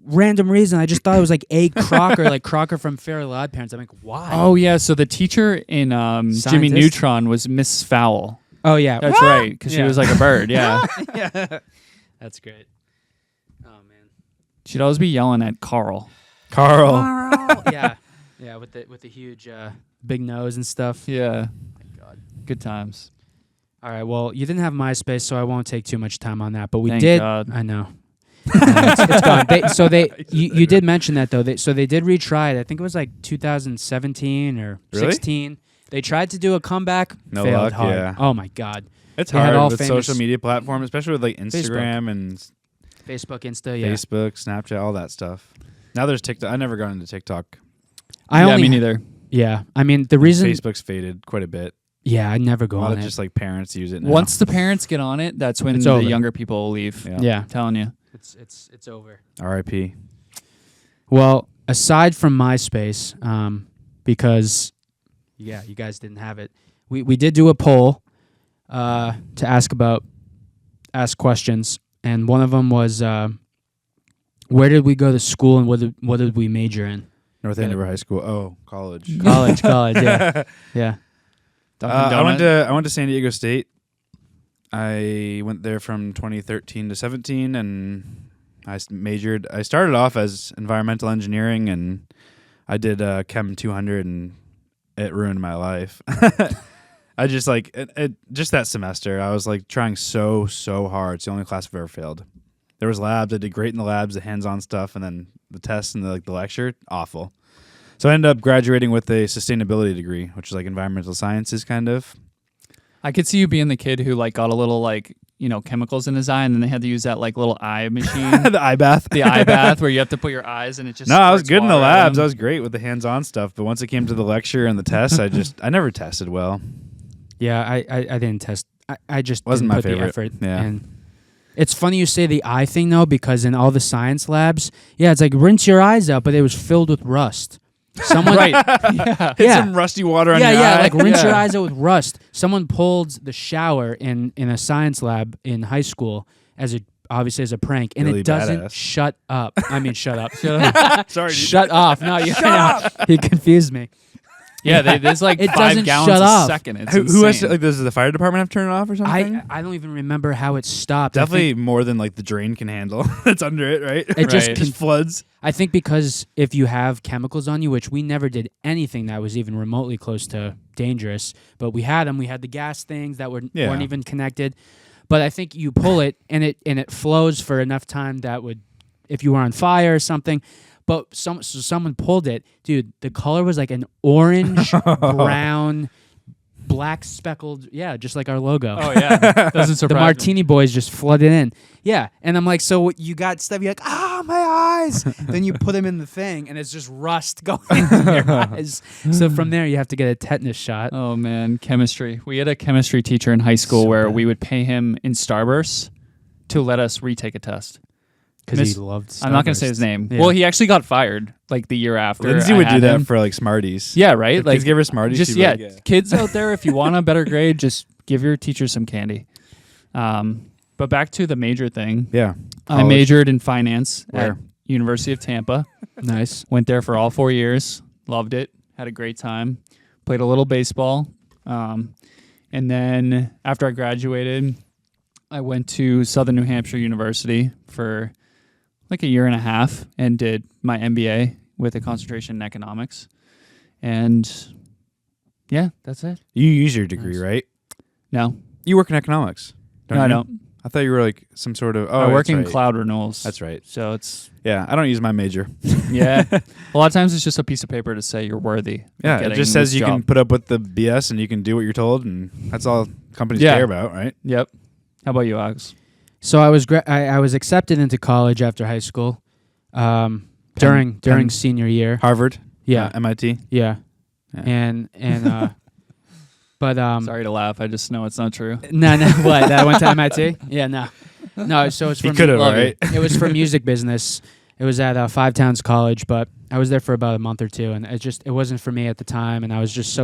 Speaker 2: random reason, I just thought it was like A Crocker, like Crocker from Fairly Odd Parents." I'm like, "Why?"
Speaker 4: Oh, yeah. So the teacher in Jimmy
Speaker 2: Scientist?
Speaker 4: Neutron was Miss Fowl.
Speaker 2: Oh yeah,
Speaker 4: That's right, because she
Speaker 2: Yeah.
Speaker 4: was like a bird, yeah.
Speaker 2: yeah, that's great. Oh man,
Speaker 4: She'd always be yelling at Carl.
Speaker 3: Carl.
Speaker 2: yeah, with the huge big nose and stuff.
Speaker 4: Yeah.
Speaker 2: My God.
Speaker 4: Good times.
Speaker 2: All right, well, you didn't have MySpace, so I won't take too much time on that. But we
Speaker 4: Thank
Speaker 2: did.
Speaker 4: God.
Speaker 2: I know. It's gone. You did mention that though. They did retry it. I think it was like 2017 or
Speaker 3: Really?
Speaker 2: 16. They tried to do a comeback.
Speaker 3: No
Speaker 2: failed
Speaker 3: luck,
Speaker 2: hard.
Speaker 3: yeah.
Speaker 2: Oh my god.
Speaker 3: It's
Speaker 2: They had
Speaker 3: hard
Speaker 2: all
Speaker 3: with
Speaker 2: famous-
Speaker 3: social media platforms, especially with like Instagram and
Speaker 2: Facebook, Insta. Yeah.
Speaker 3: Facebook, Snapchat, all that stuff. Now there's TikTok. I never got into TikTok.
Speaker 4: Me neither.
Speaker 2: Yeah. I mean the reason.
Speaker 3: Facebook's faded quite a bit.
Speaker 2: Yeah, I never go
Speaker 3: A lot
Speaker 2: on
Speaker 3: of
Speaker 2: it.
Speaker 3: just like parents use it now.
Speaker 4: Once the parents get on it, that's when
Speaker 2: It's
Speaker 4: the
Speaker 2: over.
Speaker 4: younger people will leave.
Speaker 2: Yeah.
Speaker 4: I'm telling you.
Speaker 2: It's over.
Speaker 3: R.I.P.
Speaker 2: Well, aside from MySpace, because you guys didn't have it. We did do a poll to ask questions, and one of them was where did we go to school and what did we major in?
Speaker 3: North Andover High School. Oh, college.
Speaker 2: College, yeah, yeah.
Speaker 3: I went to San Diego State. I went there from 2013 to 17, and I started off as environmental engineering, and I did Chem 200, and it ruined my life. I just just that semester, I was like trying so hard. It's the only class I've ever failed. There was labs. I did great in the labs, the hands-on stuff, and then the tests and the lecture, awful. So I ended up graduating with a sustainability degree, which is like environmental sciences kind of.
Speaker 4: I could see you being the kid who like got a little like, chemicals in his eye, and then they had to use that like little eye machine.
Speaker 3: The eye bath.
Speaker 4: The eye bath where you have to put your eyes and it just
Speaker 3: No, I was
Speaker 4: squirts
Speaker 3: good in the
Speaker 4: water at
Speaker 3: labs.
Speaker 4: them.
Speaker 3: I was great with the hands-on stuff, but once it came to the lecture and the tests, I never tested well.
Speaker 2: Yeah, I didn't test. I just
Speaker 3: Wasn't
Speaker 2: didn't
Speaker 3: my
Speaker 2: put
Speaker 3: favorite.
Speaker 2: the effort.
Speaker 3: Yeah.
Speaker 2: And it's funny you say the eye thing though, because in all the science labs, it's like rinse your eyes out, but it was filled with rust. Someone
Speaker 4: Right. Yeah.
Speaker 3: Hit some rusty water on your eye.
Speaker 2: like rinse your
Speaker 4: Yeah.
Speaker 2: eyes out with rust. Someone pulled the shower in a science lab in high school obviously as a prank, and
Speaker 3: Really
Speaker 2: it doesn't
Speaker 3: badass.
Speaker 2: shut up. I mean, shut up.
Speaker 3: Sorry, dude.
Speaker 2: Shut off. No, you confused me.
Speaker 4: Yeah, there's like
Speaker 2: It
Speaker 4: 5
Speaker 2: doesn't
Speaker 4: gallons
Speaker 2: shut
Speaker 4: a
Speaker 2: off.
Speaker 4: second. It's
Speaker 3: Who has to,
Speaker 4: insane.
Speaker 3: does the fire department have to turn it off or something?
Speaker 2: I don't even remember how it stopped.
Speaker 3: Definitely more than like the drain can handle. It's under it, right?
Speaker 2: It just
Speaker 4: Right.
Speaker 3: just floods.
Speaker 2: I think because if you have chemicals on you, which we never did anything that was even remotely close to dangerous, but we had them. We had the gas things that weren't even connected. But I think you pull it and it flows for enough time that would, if you were on fire or something. But someone pulled it, dude. The color was like an orange, brown, black speckled, just like our logo.
Speaker 4: Oh yeah, doesn't
Speaker 2: The
Speaker 4: surprise me.
Speaker 2: Martini boys just flooded in. Yeah, and I'm like, so you got stuff. You're like, my eyes. Then you put them in the thing, and it's just rust going into your eyes. So from there, you have to get a tetanus shot.
Speaker 4: Oh man, chemistry. We had a chemistry teacher in high school
Speaker 2: So
Speaker 4: where
Speaker 2: bad.
Speaker 4: we would pay him in Starburst to let us retake a test.
Speaker 2: Because he loved
Speaker 4: I'm not going to say
Speaker 2: Starburst.
Speaker 4: his name.
Speaker 2: Yeah.
Speaker 4: Well, he actually got fired like the year after.
Speaker 3: Lindsay
Speaker 4: I
Speaker 3: would do
Speaker 4: had
Speaker 3: that
Speaker 4: him.
Speaker 3: for like Smarties.
Speaker 4: Yeah, right.
Speaker 3: If
Speaker 4: Like
Speaker 3: kids give her Smarties.
Speaker 4: just
Speaker 3: she'd be like,
Speaker 4: kids out there, if you want a better grade, just give your teacher some candy. But back to the major thing.
Speaker 3: Yeah.
Speaker 4: I
Speaker 3: College.
Speaker 4: majored in finance
Speaker 3: Where?
Speaker 4: at University of Tampa.
Speaker 2: Nice.
Speaker 4: Went there for all 4 years. Loved it. Had a great time. Played a little baseball. And then after I graduated, I went to Southern New Hampshire University for like a year and a half and did my MBA with a concentration in economics. And yeah, that's it.
Speaker 3: You use your degree,
Speaker 2: Nice.
Speaker 3: right?
Speaker 4: No,
Speaker 3: You work in economics.
Speaker 4: no, I
Speaker 3: you?
Speaker 4: don't.
Speaker 3: I thought you were like some sort of. Oh,
Speaker 4: I work
Speaker 3: that's
Speaker 4: in
Speaker 3: right.
Speaker 4: cloud renewals.
Speaker 3: That's right.
Speaker 4: So it's,
Speaker 3: Yeah, I don't use my major.
Speaker 4: yeah. A lot of times it's just a piece of paper to say you're worthy. of
Speaker 3: Yeah, it
Speaker 4: getting
Speaker 3: just says
Speaker 4: this
Speaker 3: you
Speaker 4: job.
Speaker 3: can put up with the BS and you can do what you're told, and that's all companies
Speaker 4: Yeah.
Speaker 3: care about, right?
Speaker 4: Yep. How about you, Alex?
Speaker 2: So I was accepted into college after high school. During
Speaker 3: Penn.
Speaker 2: senior year.
Speaker 3: Harvard.
Speaker 2: Yeah.
Speaker 3: MIT.
Speaker 2: Yeah.
Speaker 3: Yeah.
Speaker 2: And but
Speaker 4: Sorry to laugh. I just know it's not true.
Speaker 2: no, what? That I went to MIT? Yeah, no. So it's
Speaker 3: He
Speaker 2: from
Speaker 3: could have,
Speaker 2: love
Speaker 3: right?
Speaker 2: it. It was for music business. It was at Five Towns College, but I was there for about a month or two, and it wasn't for me at the time, and I was just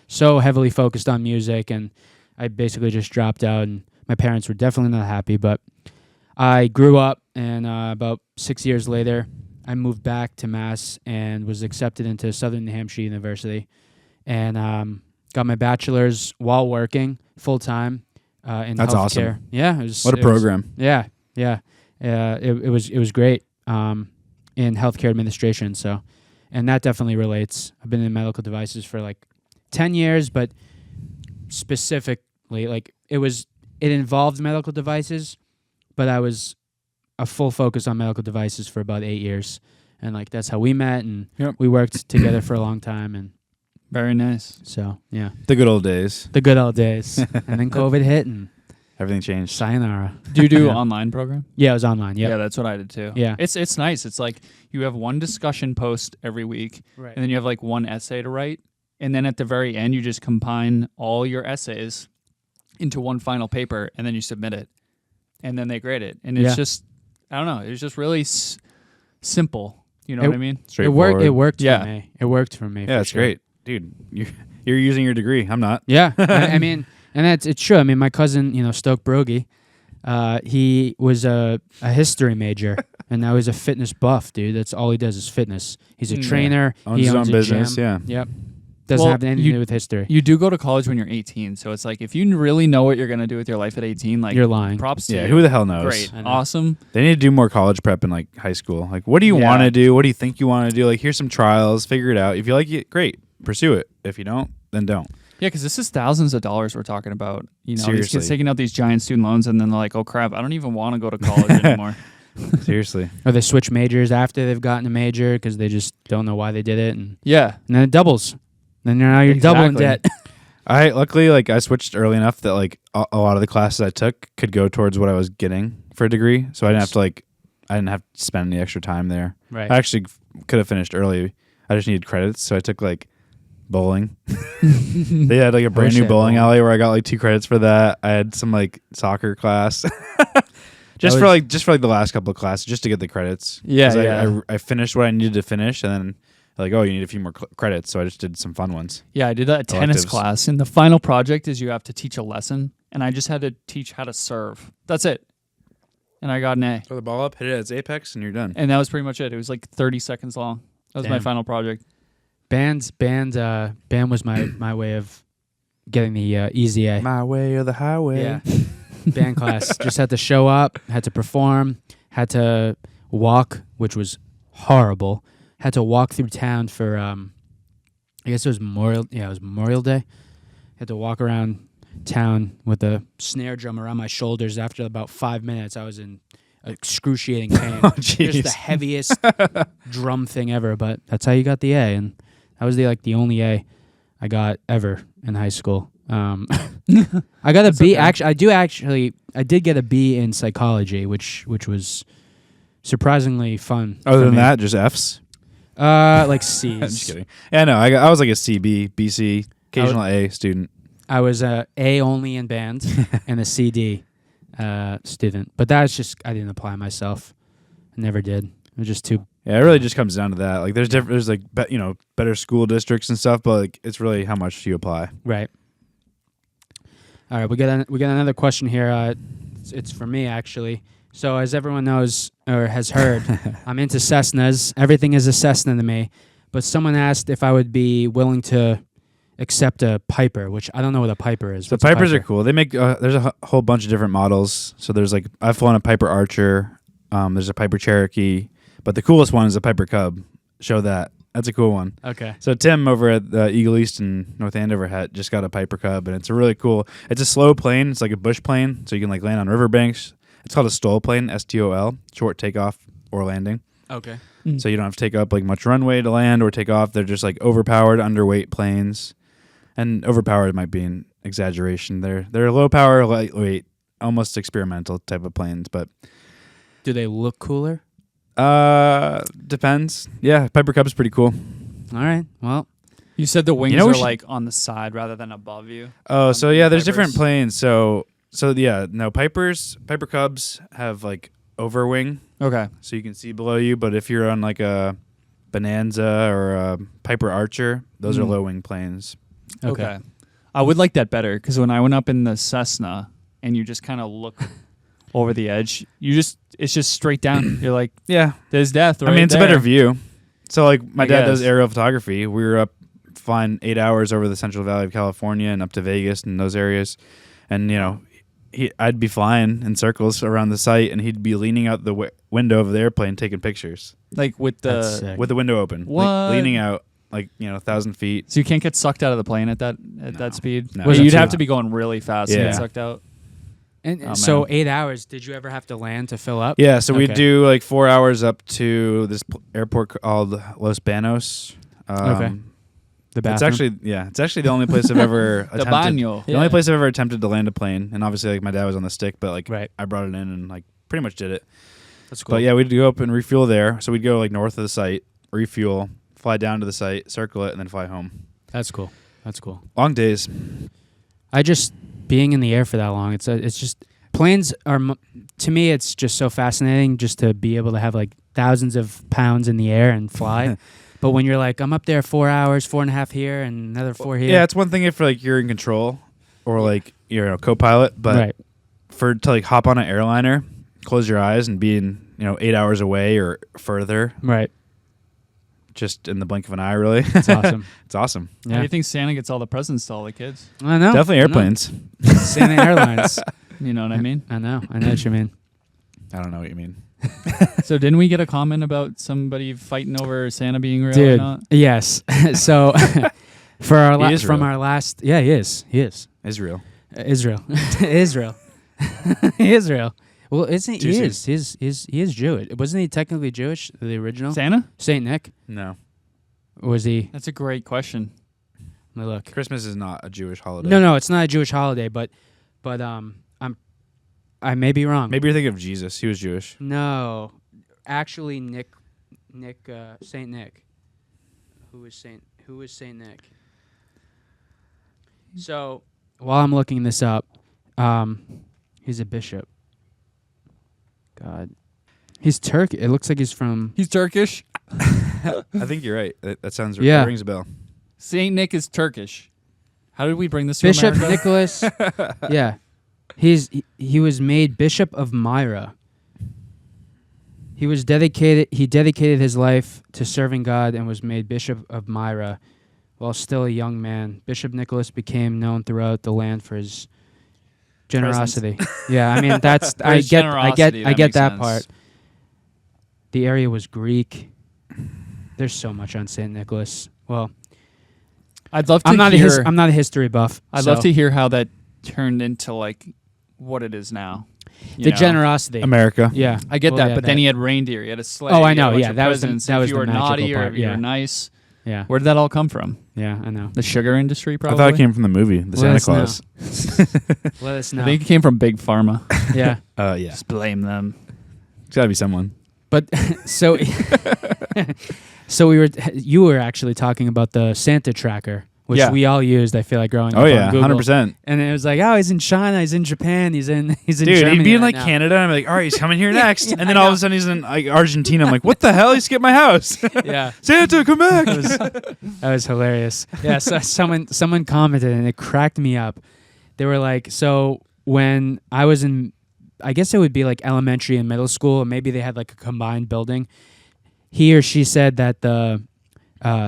Speaker 2: so heavily focused on music, and I basically just dropped out, and my parents were definitely not happy, but I grew up, and about 6 years later, I moved back to Mass and was accepted into Southern New Hampshire University, and got my bachelor's while working full time in
Speaker 3: That's
Speaker 2: healthcare.
Speaker 3: awesome.
Speaker 2: Yeah,
Speaker 3: What a program.
Speaker 2: Yeah. It was great in healthcare administration. So, and that definitely relates. I've been in medical devices for like 10 years, but specifically, like it involved medical devices, but I was a full focus on medical devices for about 8 years, and like that's how we met, and
Speaker 3: Yep.
Speaker 2: we worked together for a long time, and
Speaker 4: Very nice.
Speaker 2: so yeah,
Speaker 3: The good old days.
Speaker 2: the good old days. And then COVID hit, and
Speaker 3: Everything changed.
Speaker 2: sayonara.
Speaker 4: Do you do
Speaker 2: Yeah.
Speaker 4: online program?
Speaker 2: Yeah, it was online.
Speaker 4: Yeah,
Speaker 2: Yep.
Speaker 4: that's what I did too.
Speaker 2: Yeah.
Speaker 4: It's nice. It's like you have one discussion post every week,
Speaker 2: Right.
Speaker 4: and then you have like one essay to write, and then at the very end you just combine all your essays into one final paper, and then you submit it, and then they grade it, and it's
Speaker 2: Yeah.
Speaker 4: just I don't know. It's just really simple. You know
Speaker 2: It-
Speaker 4: what I mean?
Speaker 2: It worked. It worked
Speaker 4: Yeah.
Speaker 2: for me. It worked for me.
Speaker 3: Yeah,
Speaker 2: for
Speaker 3: it's
Speaker 2: sure.
Speaker 3: great, dude. You're using your degree. I'm not.
Speaker 2: Yeah, I mean, and it's true. I mean, my cousin, Stoke Brogy, he was a history major, and now he's a fitness buff, dude. That's all he does is fitness. He's a
Speaker 4: Yeah.
Speaker 2: trainer.
Speaker 3: Owns
Speaker 2: he
Speaker 3: his
Speaker 2: owns
Speaker 3: own
Speaker 2: a
Speaker 3: business.
Speaker 2: gym.
Speaker 3: Yeah.
Speaker 2: Yep. Doesn't
Speaker 4: Well,
Speaker 2: have anything to do with history.
Speaker 4: You do go to college when you're 18, so it's like if you really know what you're gonna do with your life at 18, like
Speaker 2: You're lying.
Speaker 4: props to
Speaker 3: Yeah.
Speaker 4: you.
Speaker 3: Who the hell knows?
Speaker 4: Great,
Speaker 2: I know.
Speaker 4: awesome.
Speaker 3: They need to do more college prep in like high school. Like, what do you
Speaker 4: Yeah.
Speaker 3: want to do? What do you think you want to do? Like, here's some trials. Figure it out. If you like it, great. Pursue it. If you don't, then don't.
Speaker 4: Yeah, because this is thousands of dollars we're talking about. These
Speaker 3: Seriously.
Speaker 4: kids taking out these giant student loans, and then they're like, "Oh crap, I don't even want to go to college anymore."
Speaker 3: Seriously.
Speaker 2: Or they switch majors after they've gotten a major because they just don't know why they did it, and
Speaker 4: Yeah,
Speaker 2: then it doubles. Then now you're double in
Speaker 4: Exactly.
Speaker 2: debt.
Speaker 3: I luckily I switched early enough that like a lot of the classes I took could go towards what I was getting for a degree, so I didn't have to I didn't have to spend any extra time there.
Speaker 2: Right.
Speaker 3: I actually could have finished early. I just needed credits, so I took like bowling. They had like a brand
Speaker 2: wish I
Speaker 3: new
Speaker 2: had
Speaker 3: bowling
Speaker 2: bowling.
Speaker 3: alley where I got like 2 credits for that. I had some like soccer class. Just for like the last couple of classes, just to get the credits.
Speaker 4: Yeah,
Speaker 3: 'Cause
Speaker 4: yeah.
Speaker 3: I finished what I needed to finish, and then like, oh, you need a few more credits, so I just did some fun ones.
Speaker 4: yeah. I did a tennis
Speaker 3: Electives.
Speaker 4: class, and the final project is you have to teach a lesson, and I just had to teach how to serve. That's it, and I got an A,
Speaker 3: Throw the ball up, hit it at its apex, and you're done.
Speaker 4: and that was pretty much it. It was like 30 seconds long. That was my
Speaker 2: Damn.
Speaker 4: final project.
Speaker 2: Band was my way of getting the easy A.
Speaker 3: My way or the highway.
Speaker 2: Yeah. Band class. Just had to show up, had to perform, had to walk, which was horrible. Had to walk through town for I guess it was Memorial Day. Had to walk around town with a snare drum around my shoulders. After about 5 minutes, I was in excruciating pain.
Speaker 3: Oh,
Speaker 2: Just the
Speaker 3: jeez.
Speaker 2: heaviest drum thing ever, but that's how you got the A, and that was the only A I got ever in high school. I got a B.
Speaker 4: okay.
Speaker 2: I did get a B in psychology, which was surprisingly fun.
Speaker 3: Other
Speaker 2: for
Speaker 3: than
Speaker 2: me.
Speaker 3: that, just F's.
Speaker 2: Like
Speaker 3: I'm just
Speaker 2: C's.
Speaker 3: kidding. Yeah, no, I was like a CB, BC, occasional A student.
Speaker 2: I was a A only in band and a CD student, but that's just I didn't apply myself. I never did. It was just too.
Speaker 3: Yeah, it really just comes down to that. Like, there's like better school districts and stuff, but like it's really how much you apply.
Speaker 2: Right. All right, we got another question here. It's for me actually. So as everyone knows or has heard, I'm into Cessnas. Everything is a Cessna to me. But someone asked if I would be willing to accept a Piper, which I don't know what a Piper is.
Speaker 3: So
Speaker 2: What's a
Speaker 3: Pipers are
Speaker 2: Piper?
Speaker 3: cool. They make there's a whole bunch of different models. So there's like I've flown a Piper Archer. There's a Piper Cherokee, but the coolest one is a Piper Cub. Show that. That's a cool one.
Speaker 2: Okay.
Speaker 3: So Tim over at Eagle East in North Andover just got a Piper Cub, and it's a really cool. It's a slow plane. It's like a bush plane, so you can like land on riverbanks. It's called a STOL plane, STOL, short takeoff or landing.
Speaker 2: Okay.
Speaker 3: So you don't have to take up like much runway to land or take off. They're just like overpowered, underweight planes, and overpowered might be an exaggeration. They're low power, lightweight, almost experimental type of planes, but
Speaker 2: Do they look cooler?
Speaker 3: depends. Yeah, Piper Cub's pretty cool.
Speaker 2: All right. Well,
Speaker 4: You said the wings
Speaker 3: You know, we
Speaker 4: are
Speaker 3: should-
Speaker 4: like on the side rather than above you.
Speaker 3: Oh, so yeah, there's different
Speaker 4: Pipers.
Speaker 3: planes. So yeah, no, Piper Cubs have like overwing,
Speaker 4: Okay.
Speaker 3: so you can see below you. But if you're on like a Bonanza or a Piper Archer, those are
Speaker 4: Mm.
Speaker 3: low wing planes.
Speaker 4: Okay. I would like that better because when I went up in the Cessna and you just kind of look over the edge, it's just straight down. You're like,
Speaker 3: Yeah,
Speaker 4: there's death right
Speaker 3: I mean it's a
Speaker 4: there.
Speaker 3: better view. So like my
Speaker 4: I
Speaker 3: dad
Speaker 4: guess.
Speaker 3: does aerial photography. We were up flying 8 hours over the Central Valley of California and up to Vegas and those areas, and I'd be flying in circles around the site, and he'd be leaning out the window of the airplane taking pictures
Speaker 4: Like with
Speaker 2: That's
Speaker 4: the
Speaker 2: sick.
Speaker 3: with the window open,
Speaker 4: What?
Speaker 3: like leaning out, like 1,000 feet.
Speaker 4: so you can't get sucked out of the plane at
Speaker 3: No.
Speaker 4: that speed.
Speaker 3: No,
Speaker 4: Well,
Speaker 3: that's
Speaker 4: you'd have
Speaker 3: not.
Speaker 4: to be going really fast to
Speaker 3: Yeah.
Speaker 4: get sucked out.
Speaker 2: And
Speaker 4: Oh,
Speaker 2: so
Speaker 4: man.
Speaker 2: 8 hours. Did you ever have to land to fill up?
Speaker 3: Yeah, so we
Speaker 2: Okay.
Speaker 3: do like 4 hours up to this airport called Los Banos.
Speaker 2: Okay. The bathroom.
Speaker 3: It's actually the only place I've ever
Speaker 4: The
Speaker 3: attempted.
Speaker 4: baño.
Speaker 3: The only place I've ever attempted to land a plane, and obviously like my dad was on the stick, but like
Speaker 2: Right.
Speaker 3: I brought it in and like pretty much did it.
Speaker 2: That's cool.
Speaker 3: But yeah, we'd go up and refuel there. So we'd go like north of the site, refuel, fly down to the site, circle it, and then fly home.
Speaker 2: That's cool. That's cool.
Speaker 3: Long days.
Speaker 2: I just being in the air for that long. It's just planes are to me. It's just so fascinating just to be able to have like thousands of pounds in the air and fly. But when you're like, I'm up there 4 hours, 4.5 here, and another 4 here.
Speaker 3: Yeah, it's one thing if like you're in control or like you're a co-pilot, but
Speaker 2: right.
Speaker 3: to like hop on an airliner, close your eyes and be in 8 hours away or further,
Speaker 2: Right.
Speaker 3: just in the blink of an eye, really.
Speaker 2: It's awesome.
Speaker 3: It's awesome.
Speaker 4: How do
Speaker 2: Yeah.
Speaker 4: you think Santa gets all the presents to all the kids?
Speaker 2: I know.
Speaker 3: Definitely
Speaker 2: I know.
Speaker 3: airplanes.
Speaker 2: Santa Airlines.
Speaker 4: You know what I mean?
Speaker 2: I know what you mean.
Speaker 3: I don't know what you mean.
Speaker 4: So didn't we get a comment about somebody fighting over Santa being real or
Speaker 2: Dude,
Speaker 4: not?
Speaker 2: yes. So for our
Speaker 3: He is
Speaker 2: from
Speaker 3: real.
Speaker 2: our last, yeah, he is.
Speaker 3: Israel.
Speaker 2: Israel. Israel. Well, isn't he?
Speaker 3: Too
Speaker 2: He
Speaker 3: soon.
Speaker 2: is. He is Jewish. Wasn't he technically Jewish? The original
Speaker 4: Santa?
Speaker 2: Saint Nick.
Speaker 3: No.
Speaker 2: Or was he?
Speaker 4: That's a great question.
Speaker 2: Let me look.
Speaker 3: Christmas is not a Jewish holiday.
Speaker 2: No, it's not a Jewish holiday, but I may be wrong.
Speaker 3: Maybe you're thinking of Jesus. He was Jewish.
Speaker 2: No, actually, Saint Nick. Who is Saint Nick? So while I'm looking this up, he's a bishop. God, he's Turkish. It looks like he's from.
Speaker 4: He's Turkish.
Speaker 3: I think you're right. That sounds
Speaker 2: Yeah.
Speaker 3: that rings a bell.
Speaker 4: Saint Nick is Turkish. How did we bring this to
Speaker 2: Bishop
Speaker 4: America?
Speaker 2: Nicholas. Yeah, he was made Bishop of Myra. He dedicated his life to serving God and was made Bishop of Myra while still a young man. Bishop Nicholas became known throughout the land for his generosity. Yeah, I mean that's
Speaker 4: For
Speaker 2: I
Speaker 4: his
Speaker 2: get
Speaker 4: generosity, that
Speaker 2: I get
Speaker 4: makes
Speaker 2: that
Speaker 4: sense.
Speaker 2: part. The area was Greek. There's so much on Saint Nicholas. Well,
Speaker 4: I'd love to
Speaker 2: I'm not
Speaker 4: hear.
Speaker 2: I'm not a history buff.
Speaker 4: I'd
Speaker 2: so
Speaker 4: love to hear how that turned into like what it is now. You
Speaker 2: the
Speaker 4: know?
Speaker 2: generosity.
Speaker 3: America.
Speaker 2: Yeah,
Speaker 4: I get
Speaker 2: Well,
Speaker 4: that,
Speaker 2: yeah,
Speaker 4: but then he had reindeer. He had a sleigh.
Speaker 2: Oh, I
Speaker 4: he had a
Speaker 2: know,
Speaker 4: bunch
Speaker 2: yeah,
Speaker 4: of
Speaker 2: that was the-
Speaker 4: presents.
Speaker 2: that
Speaker 4: If
Speaker 2: was
Speaker 4: you
Speaker 2: the
Speaker 4: were
Speaker 2: magical
Speaker 4: naughty or
Speaker 2: part,
Speaker 4: if you
Speaker 2: yeah.
Speaker 4: were nice.
Speaker 2: Yeah,
Speaker 4: Where did that all come from?
Speaker 2: yeah, I know.
Speaker 4: The sugar industry,
Speaker 3: I
Speaker 4: probably.
Speaker 3: thought it came from the movie, The
Speaker 2: Let
Speaker 3: Santa
Speaker 2: us
Speaker 3: Claus.
Speaker 2: Let us
Speaker 4: I
Speaker 2: know.
Speaker 4: think it came from Big Pharma.
Speaker 2: Yeah,
Speaker 3: Yeah.
Speaker 4: Just blame them.
Speaker 3: It's got to be someone.
Speaker 2: but so so you were actually talking about the Santa tracker, which
Speaker 4: Yeah.
Speaker 2: we all used. I feel like growing up.
Speaker 3: Oh, yeah.
Speaker 2: on Google.
Speaker 3: 100%.
Speaker 2: And it was like, oh, he's in China, he's in Japan, he's in
Speaker 3: Dude,
Speaker 2: Germany
Speaker 3: he'd be in
Speaker 2: right
Speaker 3: like
Speaker 2: now.
Speaker 3: Canada, and I'm like, all right, he's coming here next.
Speaker 2: Yeah,
Speaker 3: and then
Speaker 2: I
Speaker 3: all of
Speaker 2: know.
Speaker 3: a sudden he's in like Argentina. I'm like, what the hell? He skipped my house.
Speaker 2: Yeah,
Speaker 3: Santa, come back.
Speaker 2: that was hilarious. Yeah, so someone commented and it cracked me up. They were like, so when I was in, I guess it would be like elementary and middle school, or maybe they had like a combined building. He or she said that the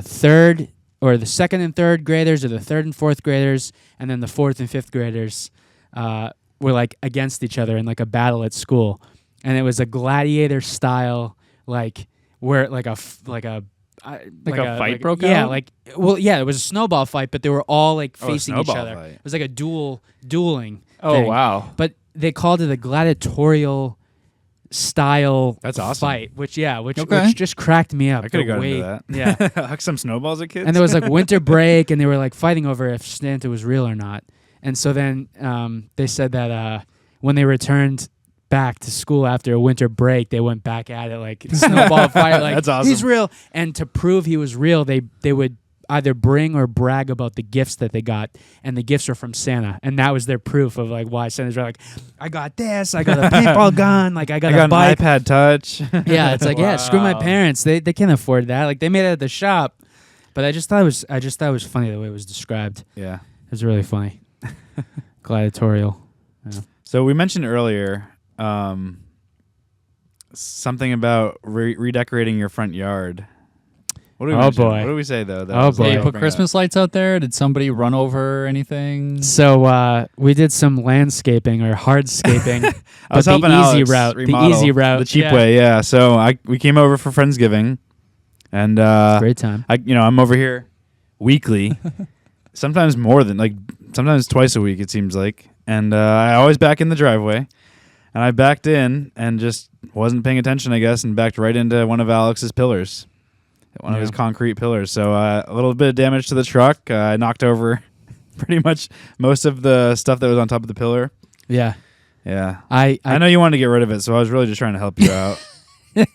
Speaker 2: third or the second and third graders, or the third and fourth graders, and then the fourth and fifth graders were like against each other in like a battle at school, and it was a gladiator style, like where like a
Speaker 4: fight broke
Speaker 2: Yeah,
Speaker 4: out?
Speaker 2: like it was a snowball fight, but they were all like
Speaker 3: Oh, a
Speaker 2: facing each
Speaker 3: snowball
Speaker 2: other.
Speaker 3: fight.
Speaker 2: It was like a dueling.
Speaker 4: Oh,
Speaker 2: thing.
Speaker 4: wow.
Speaker 2: But they called it a gladiatorial style
Speaker 3: That's awesome.
Speaker 2: fight, which
Speaker 4: Okay.
Speaker 2: just cracked me up.
Speaker 3: I could have
Speaker 2: the
Speaker 3: gotten
Speaker 2: way-
Speaker 3: into
Speaker 2: Yeah.
Speaker 3: that. Huck some snowballs at kids.
Speaker 2: And there was like winter break, and they were like fighting over if Santa was real or not. And so then they said that when they returned back to school after a winter break, they went back at it like snowball fight. Like
Speaker 3: That's awesome.
Speaker 2: he's real, and to prove he was real, they would either bring or brag about the gifts that they got, and the gifts were from Santa, and that was their proof of like why Santa's real. Like, I got this, I got a paintball gun, like I got a
Speaker 3: an
Speaker 2: bike.
Speaker 3: iPad Touch.
Speaker 2: Yeah, it's like, yeah, screw my
Speaker 4: Wow.
Speaker 2: parents. They can't afford that. Like they made it at the shop. But I just thought it was funny the way it was described.
Speaker 3: Yeah.
Speaker 2: It was really funny. Gladiatorial.
Speaker 3: So we mentioned earlier something about redecorating your front yard. What do we
Speaker 2: Oh,
Speaker 3: mention?
Speaker 2: boy.
Speaker 3: What do we say though? That
Speaker 2: Oh,
Speaker 3: was
Speaker 2: boy.
Speaker 4: Did
Speaker 3: like-
Speaker 4: you put
Speaker 3: bring
Speaker 4: Christmas lights out there? Did somebody run over anything?
Speaker 2: So we did some landscaping or hardscaping.
Speaker 3: I was
Speaker 2: but
Speaker 3: helping
Speaker 2: the easy
Speaker 3: Alex
Speaker 2: route. The
Speaker 3: remodel
Speaker 2: easy route.
Speaker 3: the cheap
Speaker 2: yeah.
Speaker 3: way. Yeah. So we came over for Friendsgiving, and
Speaker 2: Great time.
Speaker 3: I'm over here weekly, sometimes more than sometimes twice a week. It seems like and I always back in the driveway. And I backed in and just wasn't paying attention, I guess, and backed right into one of Alex's pillars, one of his concrete pillars. So a little bit of damage to the truck. I knocked over pretty much most of the stuff that was on top of the pillar.
Speaker 2: Yeah.
Speaker 3: Yeah.
Speaker 2: I
Speaker 3: know you wanted to get rid of it, so I was really just trying to help you out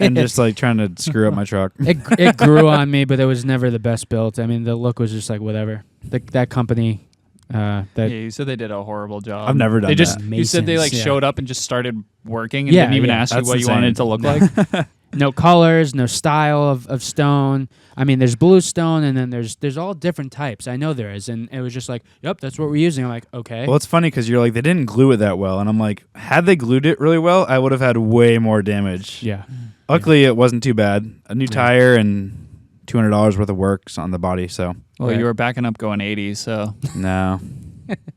Speaker 3: and just like trying to screw up my truck.
Speaker 2: It grew on me, but it was never the best built. I mean, the look was just like whatever. That company.
Speaker 4: You said they did a horrible job.
Speaker 3: I've never done
Speaker 4: they just,
Speaker 3: that.
Speaker 4: You said they
Speaker 2: Masons,
Speaker 4: showed up and just started working and didn't even ask you
Speaker 3: That's
Speaker 4: what you
Speaker 3: insane.
Speaker 4: wanted it to look like.
Speaker 2: No colors, no style of stone. I mean, there's blue stone, and then there's all different types. I know there is, and it was just like, yep, that's what we're using. I'm like, okay.
Speaker 3: Well, it's funny because you're like, they didn't glue it that well. And I'm like, had they glued it really well, I would have had way more damage.
Speaker 2: Yeah.
Speaker 3: Luckily, it wasn't too bad. A new tire and $200 worth of works on the body. So,
Speaker 4: Well,
Speaker 2: Right.
Speaker 4: you were backing up going 80, so
Speaker 3: no.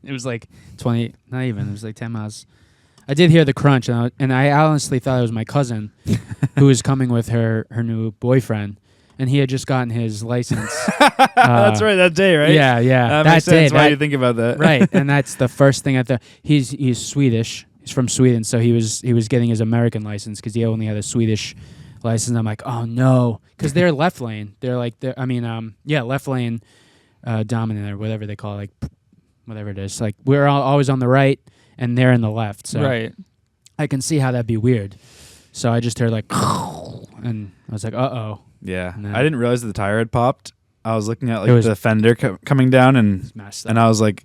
Speaker 2: It was like 20, not even. It was like 10 miles. I did hear the crunch, and I honestly thought it was my cousin who was coming with her new boyfriend, and he had just gotten his license.
Speaker 3: That's right, that day, right?
Speaker 2: Yeah, yeah.
Speaker 3: That makes
Speaker 2: that day,
Speaker 3: sense. Why do you think about that?
Speaker 2: right, and that's the first thing I thought. He's Swedish. He's from Sweden, so he was getting his American license because he only had a Swedish license. I'm like, oh no, because they're left lane. They're like, left lane dominant or whatever they call it, like whatever it is. Like we're always on the right, and they're in the left. So
Speaker 4: right.
Speaker 2: I can see how that'd be weird. So I just heard like, and I was like, uh-oh.
Speaker 3: Yeah.
Speaker 2: No.
Speaker 3: I didn't realize that the tire had popped. I was looking at
Speaker 2: It
Speaker 3: like
Speaker 2: was-
Speaker 3: the fender coming down, and
Speaker 2: It's messed up.
Speaker 3: I was like,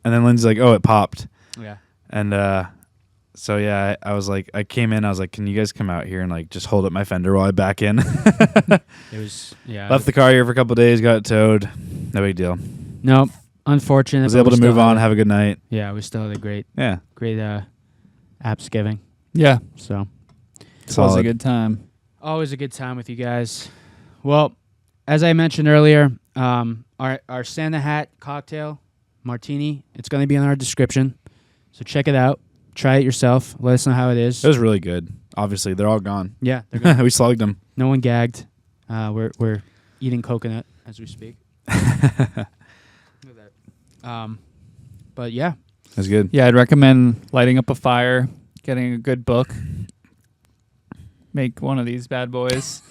Speaker 3: and then Lindsay's like, oh, it popped.
Speaker 2: Yeah.
Speaker 3: And so yeah, I was like, I came in, I was like, can you guys come out here and like just hold up my fender while I back in?
Speaker 2: It was, yeah.
Speaker 3: Left the car here for a couple of days, got it towed. No big deal.
Speaker 2: Nope. Unfortunate.
Speaker 3: Was
Speaker 2: but
Speaker 3: able
Speaker 2: we
Speaker 3: to move
Speaker 2: still
Speaker 3: on,
Speaker 2: had-
Speaker 3: have a good night.
Speaker 2: Yeah, we still had a great
Speaker 3: Yeah.
Speaker 2: Appsgiving.
Speaker 4: Yeah.
Speaker 2: So
Speaker 4: It was a
Speaker 3: Solid.
Speaker 4: good time.
Speaker 2: always a good time with you guys. Well, as I mentioned earlier, our Santa hat cocktail, Martini, it's going to be in our description. So check it out. Try it yourself. Let us know how it is.
Speaker 3: It was really good. Obviously, they're all gone.
Speaker 2: Yeah, they're good.
Speaker 3: We slugged them.
Speaker 2: No one gagged. We're eating coconut as we speak. Look at that. But yeah,
Speaker 3: That's good.
Speaker 4: Yeah, I'd recommend lighting up a fire, getting a good book, make one of these bad boys.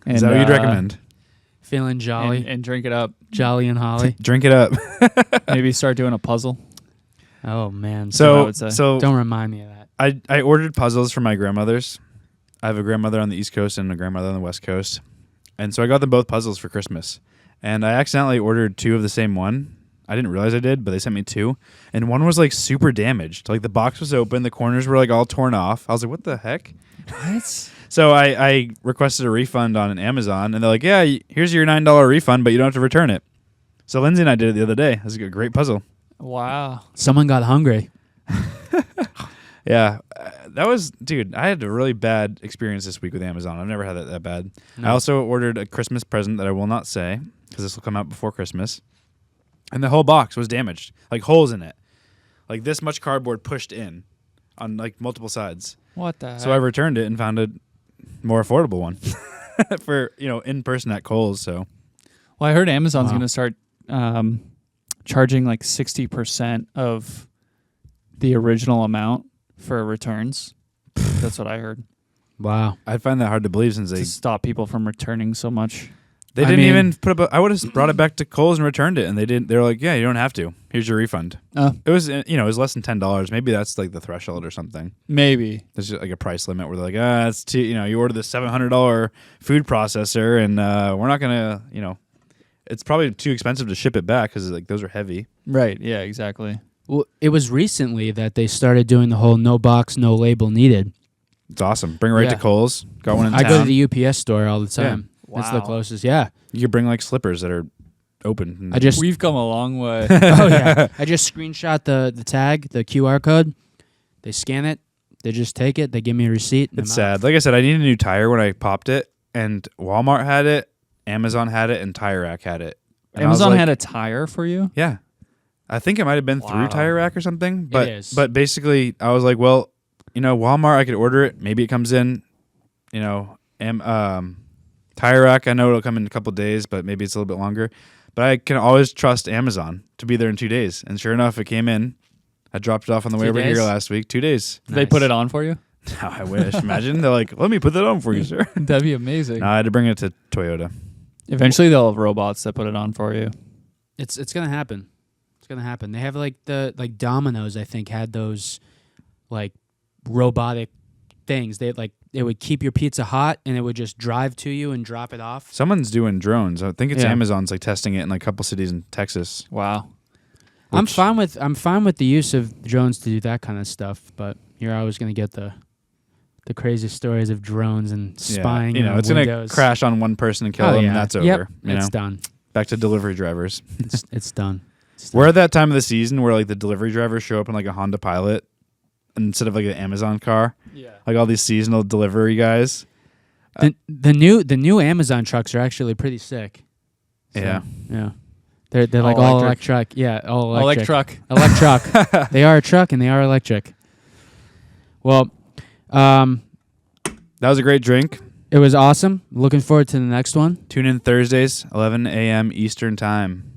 Speaker 3: Is that what you'd recommend?
Speaker 2: feeling jolly,
Speaker 4: And drink it up.
Speaker 2: jolly and holly.
Speaker 3: Drink it up.
Speaker 4: Maybe start doing a puzzle.
Speaker 2: Oh man,
Speaker 4: what I
Speaker 3: So,
Speaker 4: would say.
Speaker 2: don't remind me of that.
Speaker 3: I ordered puzzles from my grandmother's. I have a grandmother on the East Coast and a grandmother on the West Coast. And so I got them both puzzles for Christmas. And I accidentally ordered two of the same one. I didn't realize I did, but they sent me two. And one was like super damaged. Like the box was open, the corners were like all torn off. I was like, what the heck?
Speaker 4: What?
Speaker 3: So I requested a refund on Amazon, and they're like, yeah, here's your $9 refund, but you don't have to return it. So Lindsay and I did it the other day. It was a great puzzle.
Speaker 4: Wow.
Speaker 2: Someone got hungry.
Speaker 3: Yeah, that was, dude, I had a really bad experience this week with Amazon. I've never had that bad.
Speaker 2: No.
Speaker 3: I also ordered a Christmas present that I will not say because this will come out before Christmas. And the whole box was damaged, like holes in it. Like this much cardboard pushed in on like multiple sides.
Speaker 4: What the heck?
Speaker 3: So I returned it and found a more affordable one for, in person at Kohl's. So
Speaker 4: Well, I heard Amazon's
Speaker 2: Wow.
Speaker 4: going to start charging like 60% of the original amount for returns. That's what I heard.
Speaker 2: Wow.
Speaker 3: I find that hard to believe since
Speaker 4: To stop people from returning so much.
Speaker 3: they
Speaker 2: I
Speaker 3: didn't
Speaker 2: mean-
Speaker 3: even put up I would have brought it back to Kohl's and returned it, and they didn't. They were like, yeah, you don't have to. Here's your refund. It was, it was less than $10. Maybe that's like the threshold or something.
Speaker 4: Maybe.
Speaker 3: There's just like a price limit where they're like, it's too, you ordered this $700 food processor, and we're not gonna, it's probably too expensive to ship it back because like those are heavy.
Speaker 4: Right. Yeah, exactly.
Speaker 2: Well, it was recently that they started doing the whole no box, no label needed.
Speaker 3: It's awesome. Bring it right
Speaker 2: Yeah.
Speaker 3: to Kohl's. Got one in
Speaker 2: I
Speaker 3: town.
Speaker 2: go to the UPS store all the time.
Speaker 4: Yeah.
Speaker 2: That's the
Speaker 4: Wow.
Speaker 2: closest. Yeah.
Speaker 3: You could bring like slippers that are open.
Speaker 2: I just
Speaker 4: We've come a long way.
Speaker 2: oh yeah. I just screenshot the tag, the QR code. They scan it. They just take it. They give me a receipt. and
Speaker 3: It's
Speaker 2: I'm out.
Speaker 3: sad. Like I said, I needed a new tire when I popped it, and Walmart had it, Amazon had it, and Tire Rack had it. And I was
Speaker 4: Amazon
Speaker 3: like,
Speaker 4: had a tire for you?
Speaker 3: yeah. I think it might have been
Speaker 4: Wow.
Speaker 3: through Tire Rack or something, but
Speaker 2: is.
Speaker 3: but basically I was like, well, Walmart, I could order it. Maybe it comes in, Tire Rack, I know it'll come in a couple days, but maybe it's a little bit longer. But I can always trust Amazon to be there in 2 days. And sure enough, it came in I dropped it off on the way
Speaker 2: 2
Speaker 3: over here
Speaker 2: days?
Speaker 3: last week. 2 days.
Speaker 4: Did they put it on for you?
Speaker 3: No, I wish. Imagine they're like, let me put that on for you, sir.
Speaker 4: That'd be amazing.
Speaker 3: No, I had to bring it to Toyota.
Speaker 4: Eventually, they'll have robots that put it on for you.
Speaker 2: It's gonna happen. It's gonna happen. They have like Domino's. I think had those like robotic things. It would keep your pizza hot and it would just drive to you and drop it off.
Speaker 3: Someone's doing drones. I think it's
Speaker 2: Yeah.
Speaker 3: Amazon's like testing it in like a couple cities in Texas.
Speaker 4: Wow.
Speaker 2: I'm fine with the use of drones to do that kind of stuff, but you're always gonna get the crazy stories of drones and spying.
Speaker 3: Yeah,
Speaker 2: on
Speaker 3: it's
Speaker 2: windows.
Speaker 3: gonna crash on one person and kill them. And that's over.
Speaker 2: Yep,
Speaker 3: You
Speaker 2: it's
Speaker 3: know?
Speaker 2: done.
Speaker 3: Back to delivery drivers.
Speaker 2: It's done. It's done.
Speaker 3: We're at that time of the season where like the delivery drivers show up in like a Honda Pilot instead of like an Amazon car.
Speaker 4: Yeah.
Speaker 3: Like all these seasonal delivery guys.
Speaker 2: The new Amazon trucks are actually pretty sick. So,
Speaker 3: Yeah.
Speaker 2: yeah. They're like all electric. Yeah, all electric. Electric. They are a truck and they are electric. Well,
Speaker 3: That was a great drink.
Speaker 2: it was awesome. Looking forward to the next one.
Speaker 3: Tune in Thursdays, 11 a.m. Eastern time.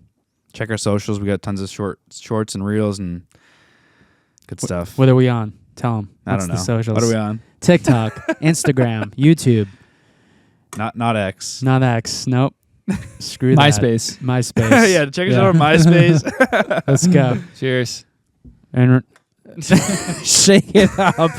Speaker 3: Check our socials. We got tons of shorts and reels and good stuff.
Speaker 2: What are we on? Tell them.
Speaker 3: I don't know.
Speaker 2: The socials?
Speaker 3: What are we on?
Speaker 2: TikTok, Instagram, YouTube,
Speaker 3: Not X.
Speaker 2: not X. Nope. Screw that.
Speaker 4: MySpace.
Speaker 2: MySpace.
Speaker 3: Yeah, check us out on MySpace.
Speaker 2: Let's go.
Speaker 4: Cheers.
Speaker 2: And shake it up.